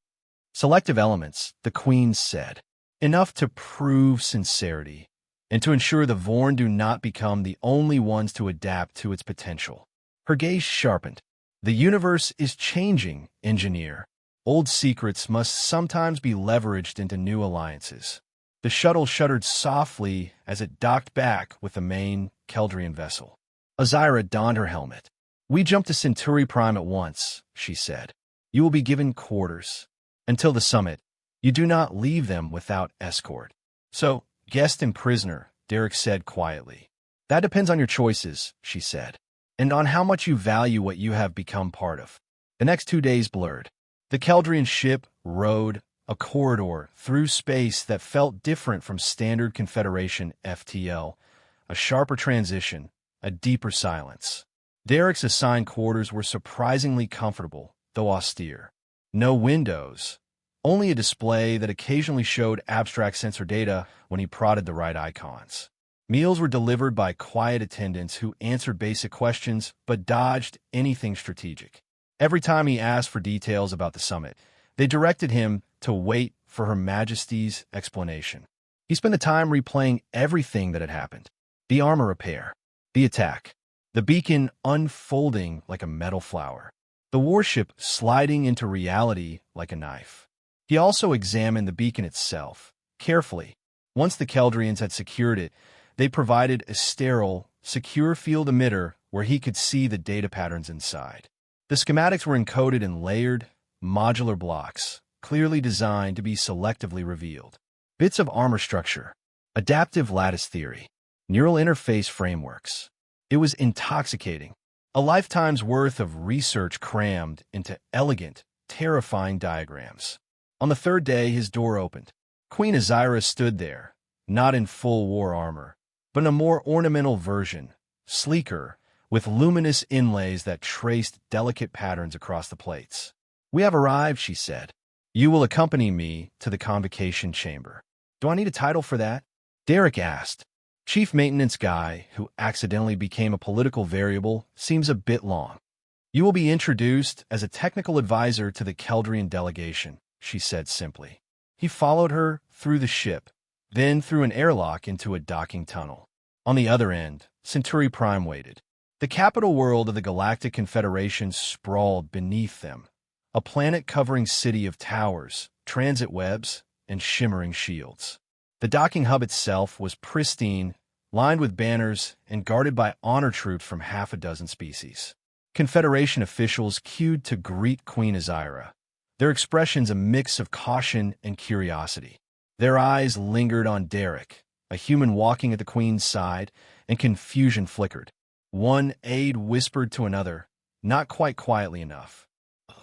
Selective elements, the Queen said, enough to prove sincerity, and to ensure the Vorn do not become the only ones to adapt to its potential. Her gaze sharpened. The universe is changing, engineer. Old secrets must sometimes be leveraged into new alliances. The shuttle shuddered softly as it docked back with the main Keldrian vessel. Azira donned her helmet. We jump to Centauri Prime at once, she said. You will be given quarters. Until the summit, you do not leave them without escort. So, guest and prisoner, Derek said quietly. That depends on your choices, she said, and on how much you value what you have become part of. The next 2 days blurred. The Keldrian ship rode a corridor through space that felt different from standard Confederation FTL, a sharper transition, a deeper silence. Derek's assigned quarters were surprisingly comfortable, though austere. No windows, only a display that occasionally showed abstract sensor data when he prodded the right icons. Meals were delivered by quiet attendants who answered basic questions but dodged anything strategic. Every time he asked for details about the summit, they directed him to wait for Her Majesty's explanation. He spent the time replaying everything that had happened. The armor repair, the attack, the beacon unfolding like a metal flower, the warship sliding into reality like a knife. He also examined the beacon itself, carefully. Once the Keldrians had secured it, they provided a sterile, secure field emitter where he could see the data patterns inside. The schematics were encoded in layered, modular blocks, clearly designed to be selectively revealed. Bits of armor structure, adaptive lattice theory, neural interface frameworks. It was intoxicating, a lifetime's worth of research crammed into elegant, terrifying diagrams. On the third day, his door opened. Queen Azira stood there, not in full war armor, but in a more ornamental version, sleeker, with luminous inlays that traced delicate patterns across the plates. We have arrived, she said. You will accompany me to the convocation chamber. Do I need a title for that? Derek asked. Chief maintenance guy who accidentally became a political variable seems a bit long. You will be introduced as a technical advisor to the Keldrian delegation, she said simply. He followed her through the ship, then through an airlock into a docking tunnel. On the other end, Centauri Prime waited. The capital world of the Galactic Confederation sprawled beneath them, a planet-covering city of towers, transit webs, and shimmering shields. The docking hub itself was pristine, lined with banners, and guarded by honor troops from half a dozen species. Confederation officials queued to greet Queen Azira, their expressions a mix of caution and curiosity. Their eyes lingered on Derek, a human walking at the Queen's side, and confusion flickered. One aide whispered to another, not quite quietly enough.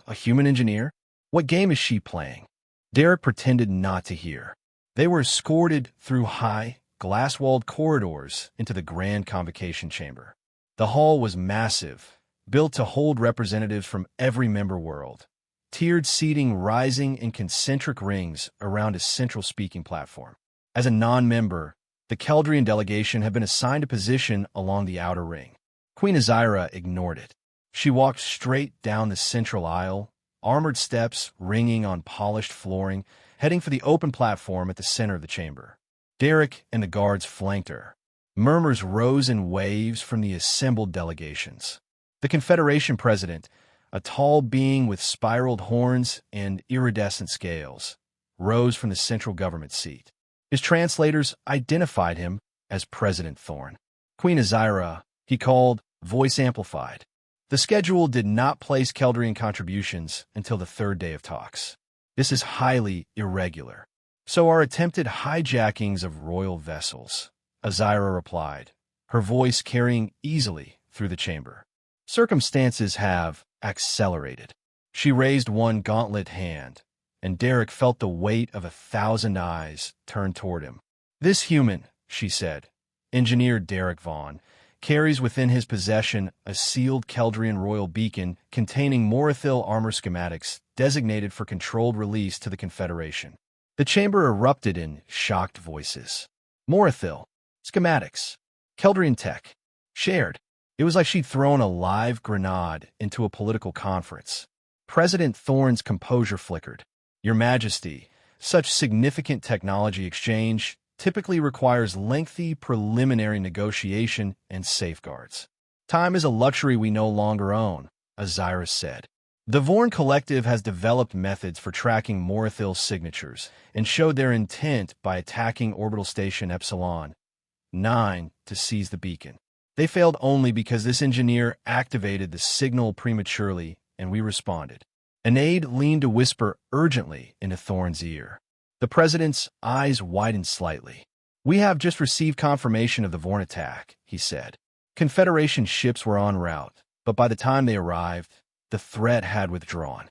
A human engineer? What game is she playing? Derek pretended not to hear. They were escorted through high, glass-walled corridors into the grand convocation chamber. The hall was massive, built to hold representatives from every member world. tiered seating rising in concentric rings around a central speaking platform. As a non-member, the Keldrian delegation had been assigned a position along the outer ring. Queen Azira ignored it. She walked straight down the central aisle, armored steps ringing on polished flooring, heading for the open platform at the center of the chamber. Derek and the guards flanked her. Murmurs rose in waves from the assembled delegations. The Confederation president, a tall being with spiraled horns and iridescent scales, rose from the central government seat. His translators identified him as President Thorn. Queen Azira, he called, voice amplified. The schedule did not place Keldrian contributions until the third day of talks. This is highly irregular. So are attempted hijackings of royal vessels, Azira replied, her voice carrying easily through the chamber. Circumstances have accelerated. She raised one gauntlet hand, and Derek felt the weight of 1,000 eyes turned toward him. This human, she said, Engineer Derek Vaughn, carries within his possession a sealed Keldrian royal beacon containing Morathil armor schematics designated for controlled release to the Confederation. The chamber erupted in shocked voices. Morathil, schematics, Keldrian tech, shared. It was like she'd thrown a live grenade into a political conference. President Thorn's composure flickered. Your Majesty, such significant technology exchange typically requires lengthy preliminary negotiation and safeguards. Time is a luxury we no longer own, Azira said. The Vaughn Collective has developed methods for tracking Morathil's signatures and showed their intent by attacking Orbital Station Epsilon-9 to seize the beacon. They failed only because this engineer activated the signal prematurely, and we responded. An aide leaned to whisper urgently into Thorn's ear. The president's eyes widened slightly. We have just received confirmation of the Vaughn attack, he said. Confederation ships were en route, but by the time they arrived, the threat had withdrawn.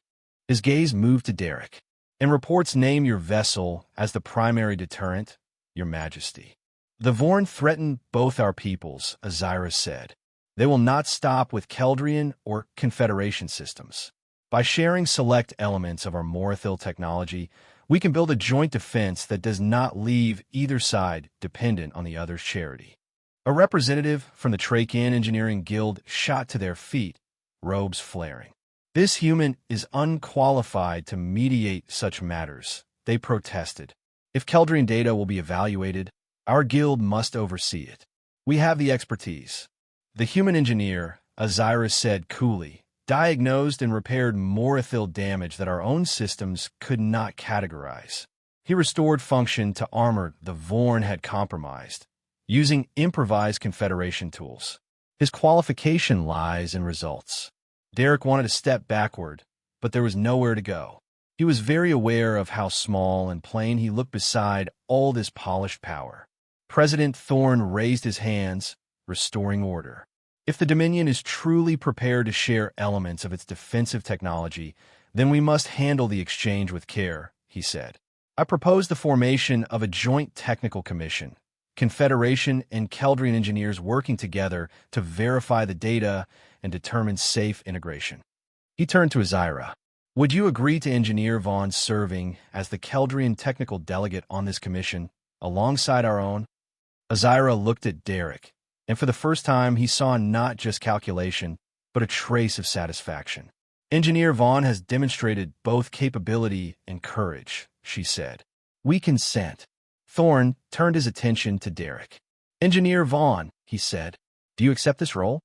His gaze moved to Derek. And reports name your vessel as the primary deterrent, Your Majesty. The Vaughn threaten both our peoples, Azira said. They will not stop with Keldrian or Confederation systems. By sharing select elements of our Morathil technology, we can build a joint defense that does not leave either side dependent on the other's charity. A representative from the Trakan Engineering Guild shot to their feet, robes flaring. This human is unqualified to mediate such matters, they protested. If Keldrian data will be evaluated, our guild must oversee it. We have the expertise. The human engineer, Azira said coolly, diagnosed and repaired Morathil damage that our own systems could not categorize. He restored function to armor the Vaughn had compromised, using improvised Confederation tools. His qualification lies in results. Derek wanted to step backward, but there was nowhere to go. He was very aware of how small and plain he looked beside all this polished power. President Thorn raised his hands, restoring order. If the Dominion is truly prepared to share elements of its defensive technology, then we must handle the exchange with care, he said. I propose the formation of a joint technical commission, Confederation and Keldrian engineers working together to verify the data and determine safe integration. He turned to Azira. Would you agree to Engineer Vaughn serving as the Keldrian technical delegate on this commission, alongside our own? Azira looked at Derek, and for the first time he saw not just calculation, but a trace of satisfaction. Engineer Vaughn has demonstrated both capability and courage, she said. We consent. Thorn turned his attention to Derek. Engineer Vaughn, he said, do you accept this role?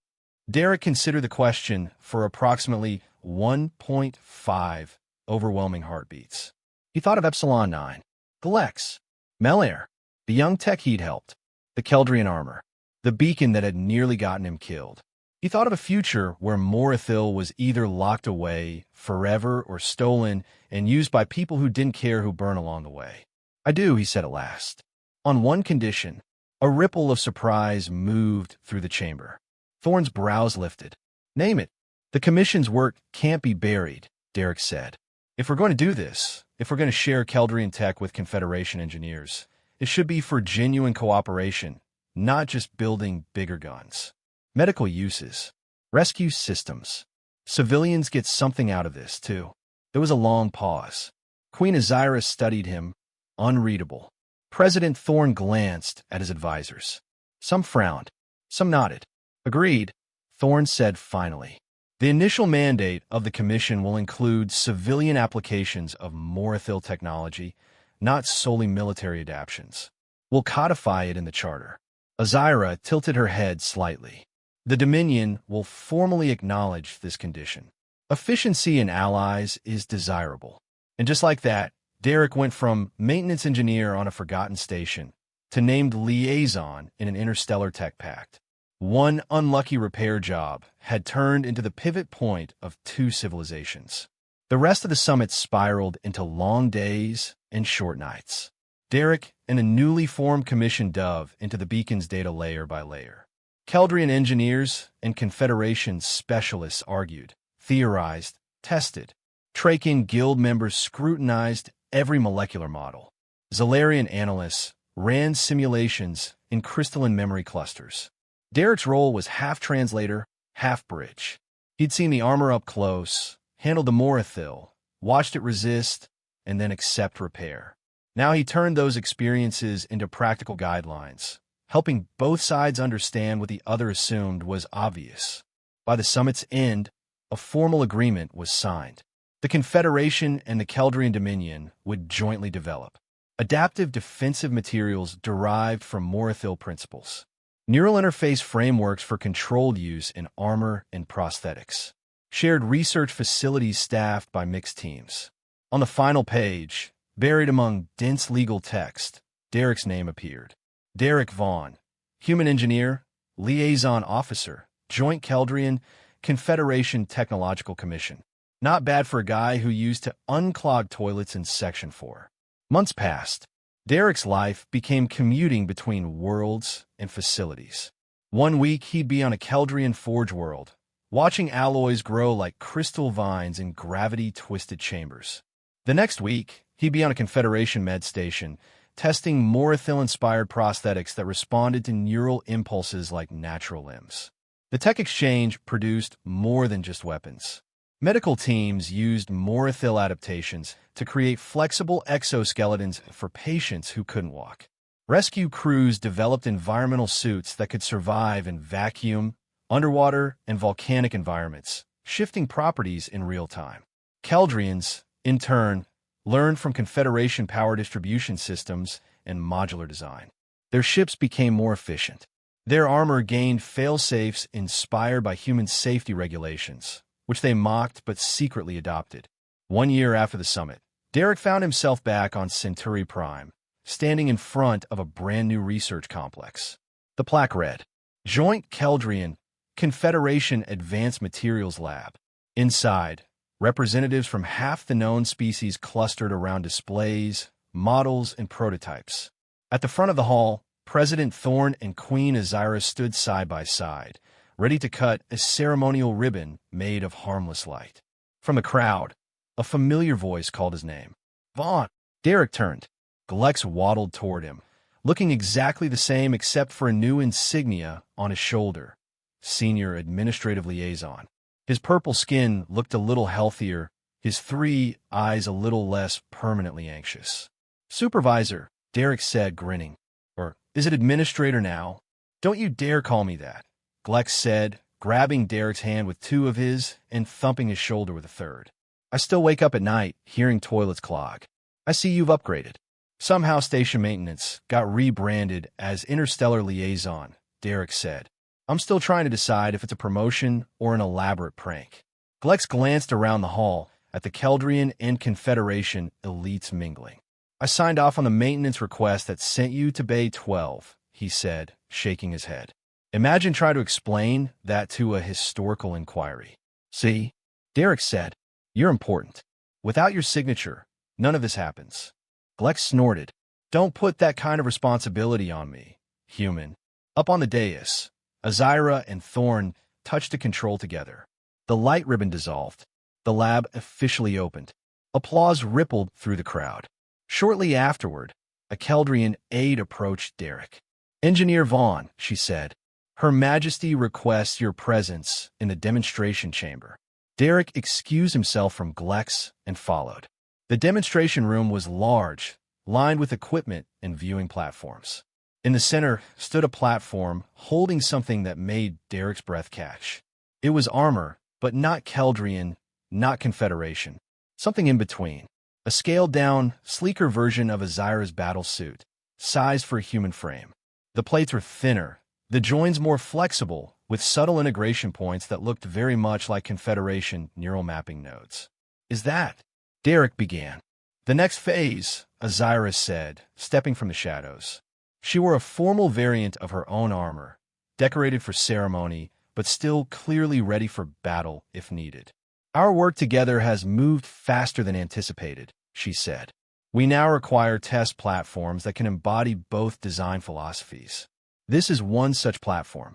Derek considered the question for approximately 1.5 overwhelming heartbeats. He thought of Epsilon-9, Galex, Melair, the young tech he'd helped, the Keldrian armor, the beacon that had nearly gotten him killed. He thought of a future where Morathil was either locked away forever or stolen and used by people who didn't care who burn along the way. I do, he said at last. On one condition. A ripple of surprise moved through the chamber. Thorn's brows lifted. Name it. The Commission's work can't be buried, Derek said. If we're going to do this, if we're going to share Keldrian tech with Confederation engineers, it should be for genuine cooperation, not just building bigger guns. Medical uses. Rescue systems. Civilians get something out of this, too. There was a long pause. Queen Azira studied him, unreadable. President Thorne glanced at his advisors. Some frowned, some nodded. Agreed, Thorne said finally. The initial mandate of the commission will include civilian applications of Morathil technology, not solely military adaptations. We'll codify it in the charter. Azira tilted her head slightly. The Dominion will formally acknowledge this condition. Efficiency in allies is desirable. And just like that, Derek went from maintenance engineer on a forgotten station to named liaison in an interstellar tech pact. One unlucky repair job had turned into the pivot point of two civilizations. The rest of the summit spiraled into long days and short nights. Derek and a newly formed commission dove into the beacon's data layer by layer. Keldrian engineers and Confederation specialists argued, theorized, tested. Traken guild members scrutinized every molecular model. Zalarian analysts ran simulations in crystalline memory clusters. Derek's role was half translator, half bridge. He'd seen the armor up close, handled the Morathil, watched it resist, and then accept repair. Now he turned those experiences into practical guidelines, helping both sides understand what the other assumed was obvious. By the summit's end, a formal agreement was signed. The Confederation and the Keldrian Dominion would jointly develop adaptive defensive materials derived from Morathil principles. Neural interface frameworks for controlled use in armor and prosthetics. Shared research facilities staffed by mixed teams. On the final page, buried among dense legal text, Derek's name appeared. Derek Vaughn, human engineer, liaison officer, Joint Keldrian, Confederation Technological Commission. Not bad for a guy who used to unclog toilets in Section 4. Months passed. Derek's life became commuting between worlds and facilities. One week he'd be on a Keldrian forge world, watching alloys grow like crystal vines in gravity-twisted chambers. The next week, he'd be on a Confederation med station, testing Morathil-inspired prosthetics that responded to neural impulses like natural limbs. The tech exchange produced more than just weapons. Medical teams used Morathil adaptations to create flexible exoskeletons for patients who couldn't walk. Rescue crews developed environmental suits that could survive in vacuum, underwater, and volcanic environments, shifting properties in real time. Keldrians, in turn, learned from Confederation power distribution systems and modular design. Their ships became more efficient. Their armor gained fail-safes inspired by human safety regulations, which they mocked but secretly adopted. 1 year after the summit, Derek found himself back on Centauri Prime, standing in front of a brand-new research complex. The plaque read, Joint Keldrian, Confederation Advanced Materials Lab. Inside, representatives from half the known species clustered around displays, models, and prototypes. At the front of the hall, President Thorne and Queen Azira stood side by side, ready to cut a ceremonial ribbon made of harmless light. From the crowd, a familiar voice called his name. Vaughn! Derek turned. Glex waddled toward him, looking exactly the same except for a new insignia on his shoulder. Senior Administrative Liaison. His purple skin looked a little healthier, his 3 eyes a little less permanently anxious. Supervisor, Derek said, grinning. Or is it Administrator now? Don't you dare call me that, Glex said, grabbing Derek's hand with 2 of his and thumping his shoulder with a 3rd. I still wake up at night hearing toilets clog. I see you've upgraded. Somehow station maintenance got rebranded as Interstellar Liaison, Derek said. I'm still trying to decide if it's a promotion or an elaborate prank. Glex glanced around the hall at the Keldrian and Confederation elites mingling. I signed off on the maintenance request that sent you to Bay 12, he said, shaking his head. Imagine trying to explain that to a historical inquiry. See? Derek said, you're important. Without your signature, none of this happens. Glex snorted. Don't put that kind of responsibility on me, human. Up on the dais, Azira and Thorne touched the control together. The light ribbon dissolved. The lab officially opened. Applause rippled through the crowd. Shortly afterward, a Keldrian aide approached Derek. Engineer Vaughn, she said. Her Majesty requests your presence in the demonstration chamber. Derek excused himself from Glex and followed. The demonstration room was large, lined with equipment and viewing platforms. In the center stood a platform holding something that made Derek's breath catch. It was armor, but not Keldrian, not Confederation. Something in between. A scaled-down, sleeker version of Azira's battle suit, sized for a human frame. The plates were thinner, the joins more flexible, with subtle integration points that looked very much like Confederation neural mapping nodes. "Is that?" Derek began. "The next phase," Azira said, stepping from the shadows. She wore a formal variant of her own armor, decorated for ceremony, but still clearly ready for battle if needed. "Our work together has moved faster than anticipated," she said. "We now require test platforms that can embody both design philosophies. This is one such platform."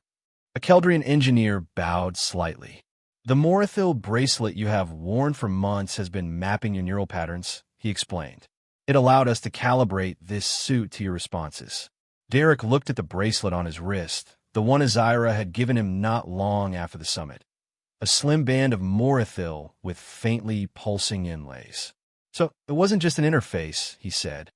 A Keldrian engineer bowed slightly. "The Morathil bracelet you have worn for months has been mapping your neural patterns," he explained. "It allowed us to calibrate this suit to your responses." Derek looked at the bracelet on his wrist, the one Azira had given him not long after the summit. A slim band of Morathil with faintly pulsing inlays. "So it wasn't just an interface," he said.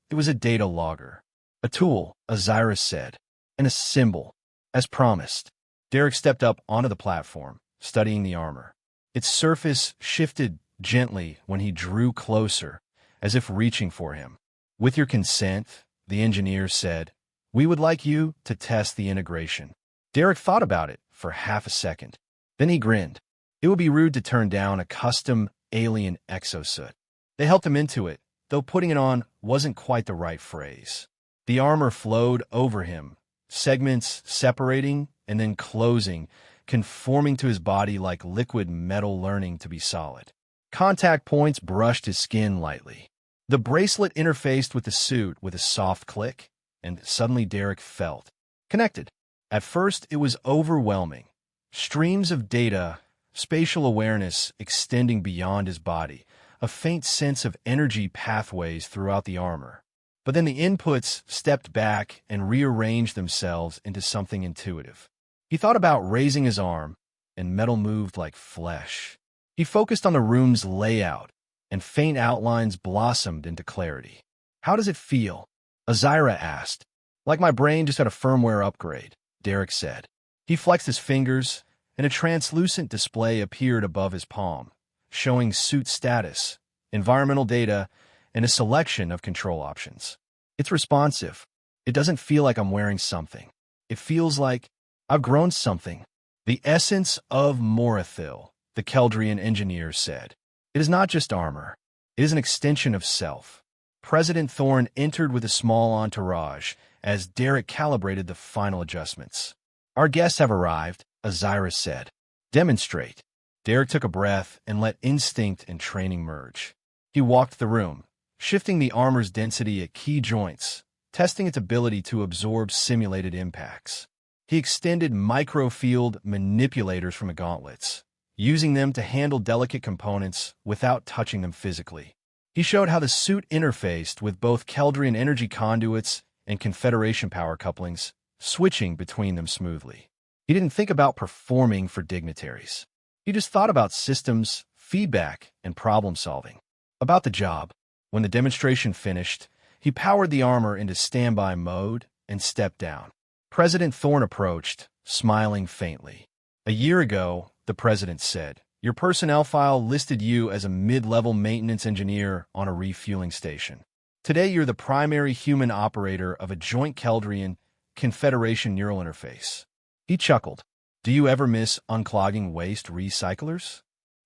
"It was a data logger. A tool," Azira said, "and a symbol, as promised." Derek stepped up onto the platform, studying the armor. Its surface shifted gently when he drew closer, as if reaching for him. "With your consent," the engineer said, "we would like you to test the integration." Derek thought about it for half a second. Then he grinned. It would be rude to turn down a custom alien exosuit. They helped him into it, though putting it on wasn't quite the right phrase. The armor flowed over him, segments separating and then closing, conforming to his body like liquid metal learning to be solid. Contact points brushed his skin lightly. The bracelet interfaced with the suit with a soft click, and suddenly Derek felt connected. At first, it was overwhelming. Streams of data, spatial awareness extending beyond his body, a faint sense of energy pathways throughout the armor. But then the inputs stepped back and rearranged themselves into something intuitive. He thought about raising his arm, and metal moved like flesh. He focused on the room's layout, and faint outlines blossomed into clarity. "How does it feel?" Azira asked. "Like my brain just had a firmware upgrade," Derek said. He flexed his fingers, and a translucent display appeared above his palm, showing suit status, environmental data, and a selection of control options. "It's responsive. It doesn't feel like I'm wearing something. It feels like I've grown something." "The essence of Morathil," the Keldrian engineer said. "It is not just armor. It is an extension of self." President Thorne entered with a small entourage as Derek calibrated the final adjustments. "Our guests have arrived," Azira said. "Demonstrate." Derek took a breath and let instinct and training merge. He walked the room, shifting the armor's density at key joints, testing its ability to absorb simulated impacts. He extended microfield manipulators from the gauntlets, using them to handle delicate components without touching them physically. He showed how the suit interfaced with both Keldrian energy conduits and Confederation power couplings, switching between them smoothly. He didn't think about performing for dignitaries. He just thought about systems, feedback, and problem-solving. About the job. When the demonstration finished, he powered the armor into standby mode and stepped down. President Thorne approached, smiling faintly. "A year ago," the president said, "your personnel file listed you as a mid-level maintenance engineer on a refueling station. Today, you're the primary human operator of a joint Keldrian Confederation neural interface." He chuckled. "Do you ever miss unclogging waste recyclers?"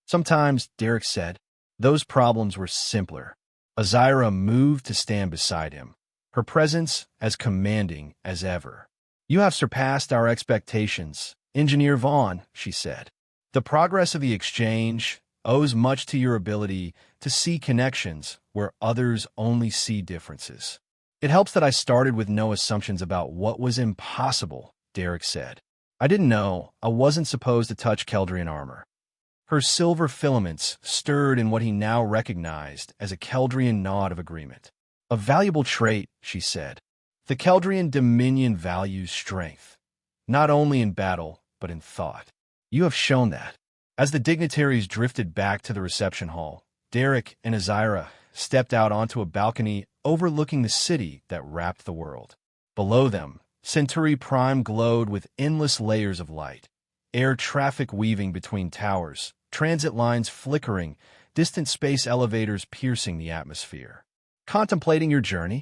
"Sometimes," Derek said. Those problems were simpler. Azira moved to stand beside him, her presence as commanding as ever. "You have surpassed our expectations, Engineer Vaughn," she said. "The progress of the exchange owes much to your ability to see connections where others only see differences." "It helps that I started with no assumptions about what was impossible," Derek said. "I didn't know I wasn't supposed to touch Keldrian armor." Her silver filaments stirred in what he now recognized as a Keldrian nod of agreement. "A valuable trait," she said. "The Keldrian Dominion values strength, not only in battle, but in thought. You have shown that." As the dignitaries drifted back to the reception hall, Derek and Azira stepped out onto a balcony overlooking the city that wrapped the world. Below them, Centauri Prime glowed with endless layers of light, air traffic weaving between towers, transit lines flickering, distant space elevators piercing the atmosphere. "Contemplating your journey?"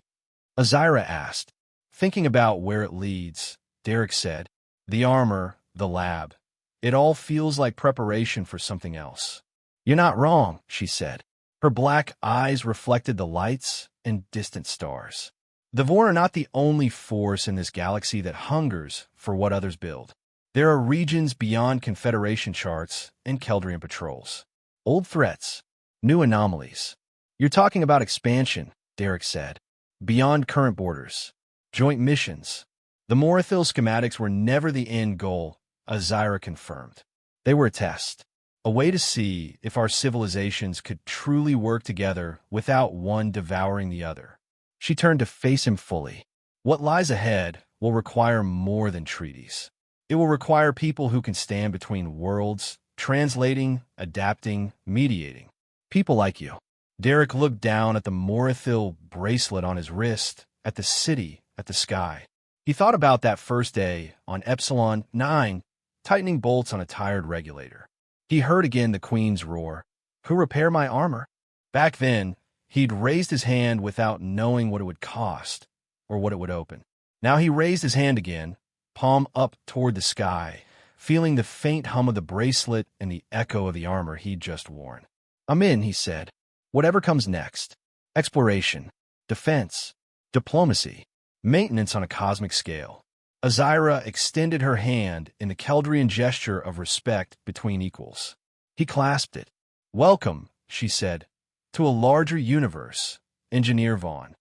Azira asked. "Thinking about where it leads," Derek said. "The armor, the lab. It all feels like preparation for something else." "You're not wrong," she said. Her black eyes reflected the lights and distant stars. The Vor are not the only force in this galaxy that hungers for what others build. There are regions beyond Confederation charts and Keldrian patrols. Old threats, new anomalies. "You're talking about expansion," Derek said. "Beyond current borders. Joint missions." The Morathil schematics were never the end goal, Azira confirmed. They were a test. A way to see if our civilizations could truly work together without one devouring the other. She turned to face him fully. "What lies ahead will require more than treaties. It will require people who can stand between worlds, translating, adapting, mediating. People like you." Derek looked down at the Morathil bracelet on his wrist, at the city, at the sky. He thought about that first day on Epsilon-9, tightening bolts on a tired regulator. He heard again the Queen's roar. "Who repair my armor?" Back then, he'd raised his hand without knowing what it would cost or what it would open. Now he raised his hand again, palm up toward the sky, feeling the faint hum of the bracelet and the echo of the armor he'd just worn. "I'm in," he said. "Whatever comes next. Exploration, defense, diplomacy, maintenance on a cosmic scale." Azira extended her hand in the Keldrian gesture of respect between equals. He clasped it. "Welcome," she said, "to a larger universe, Engineer Vaughn."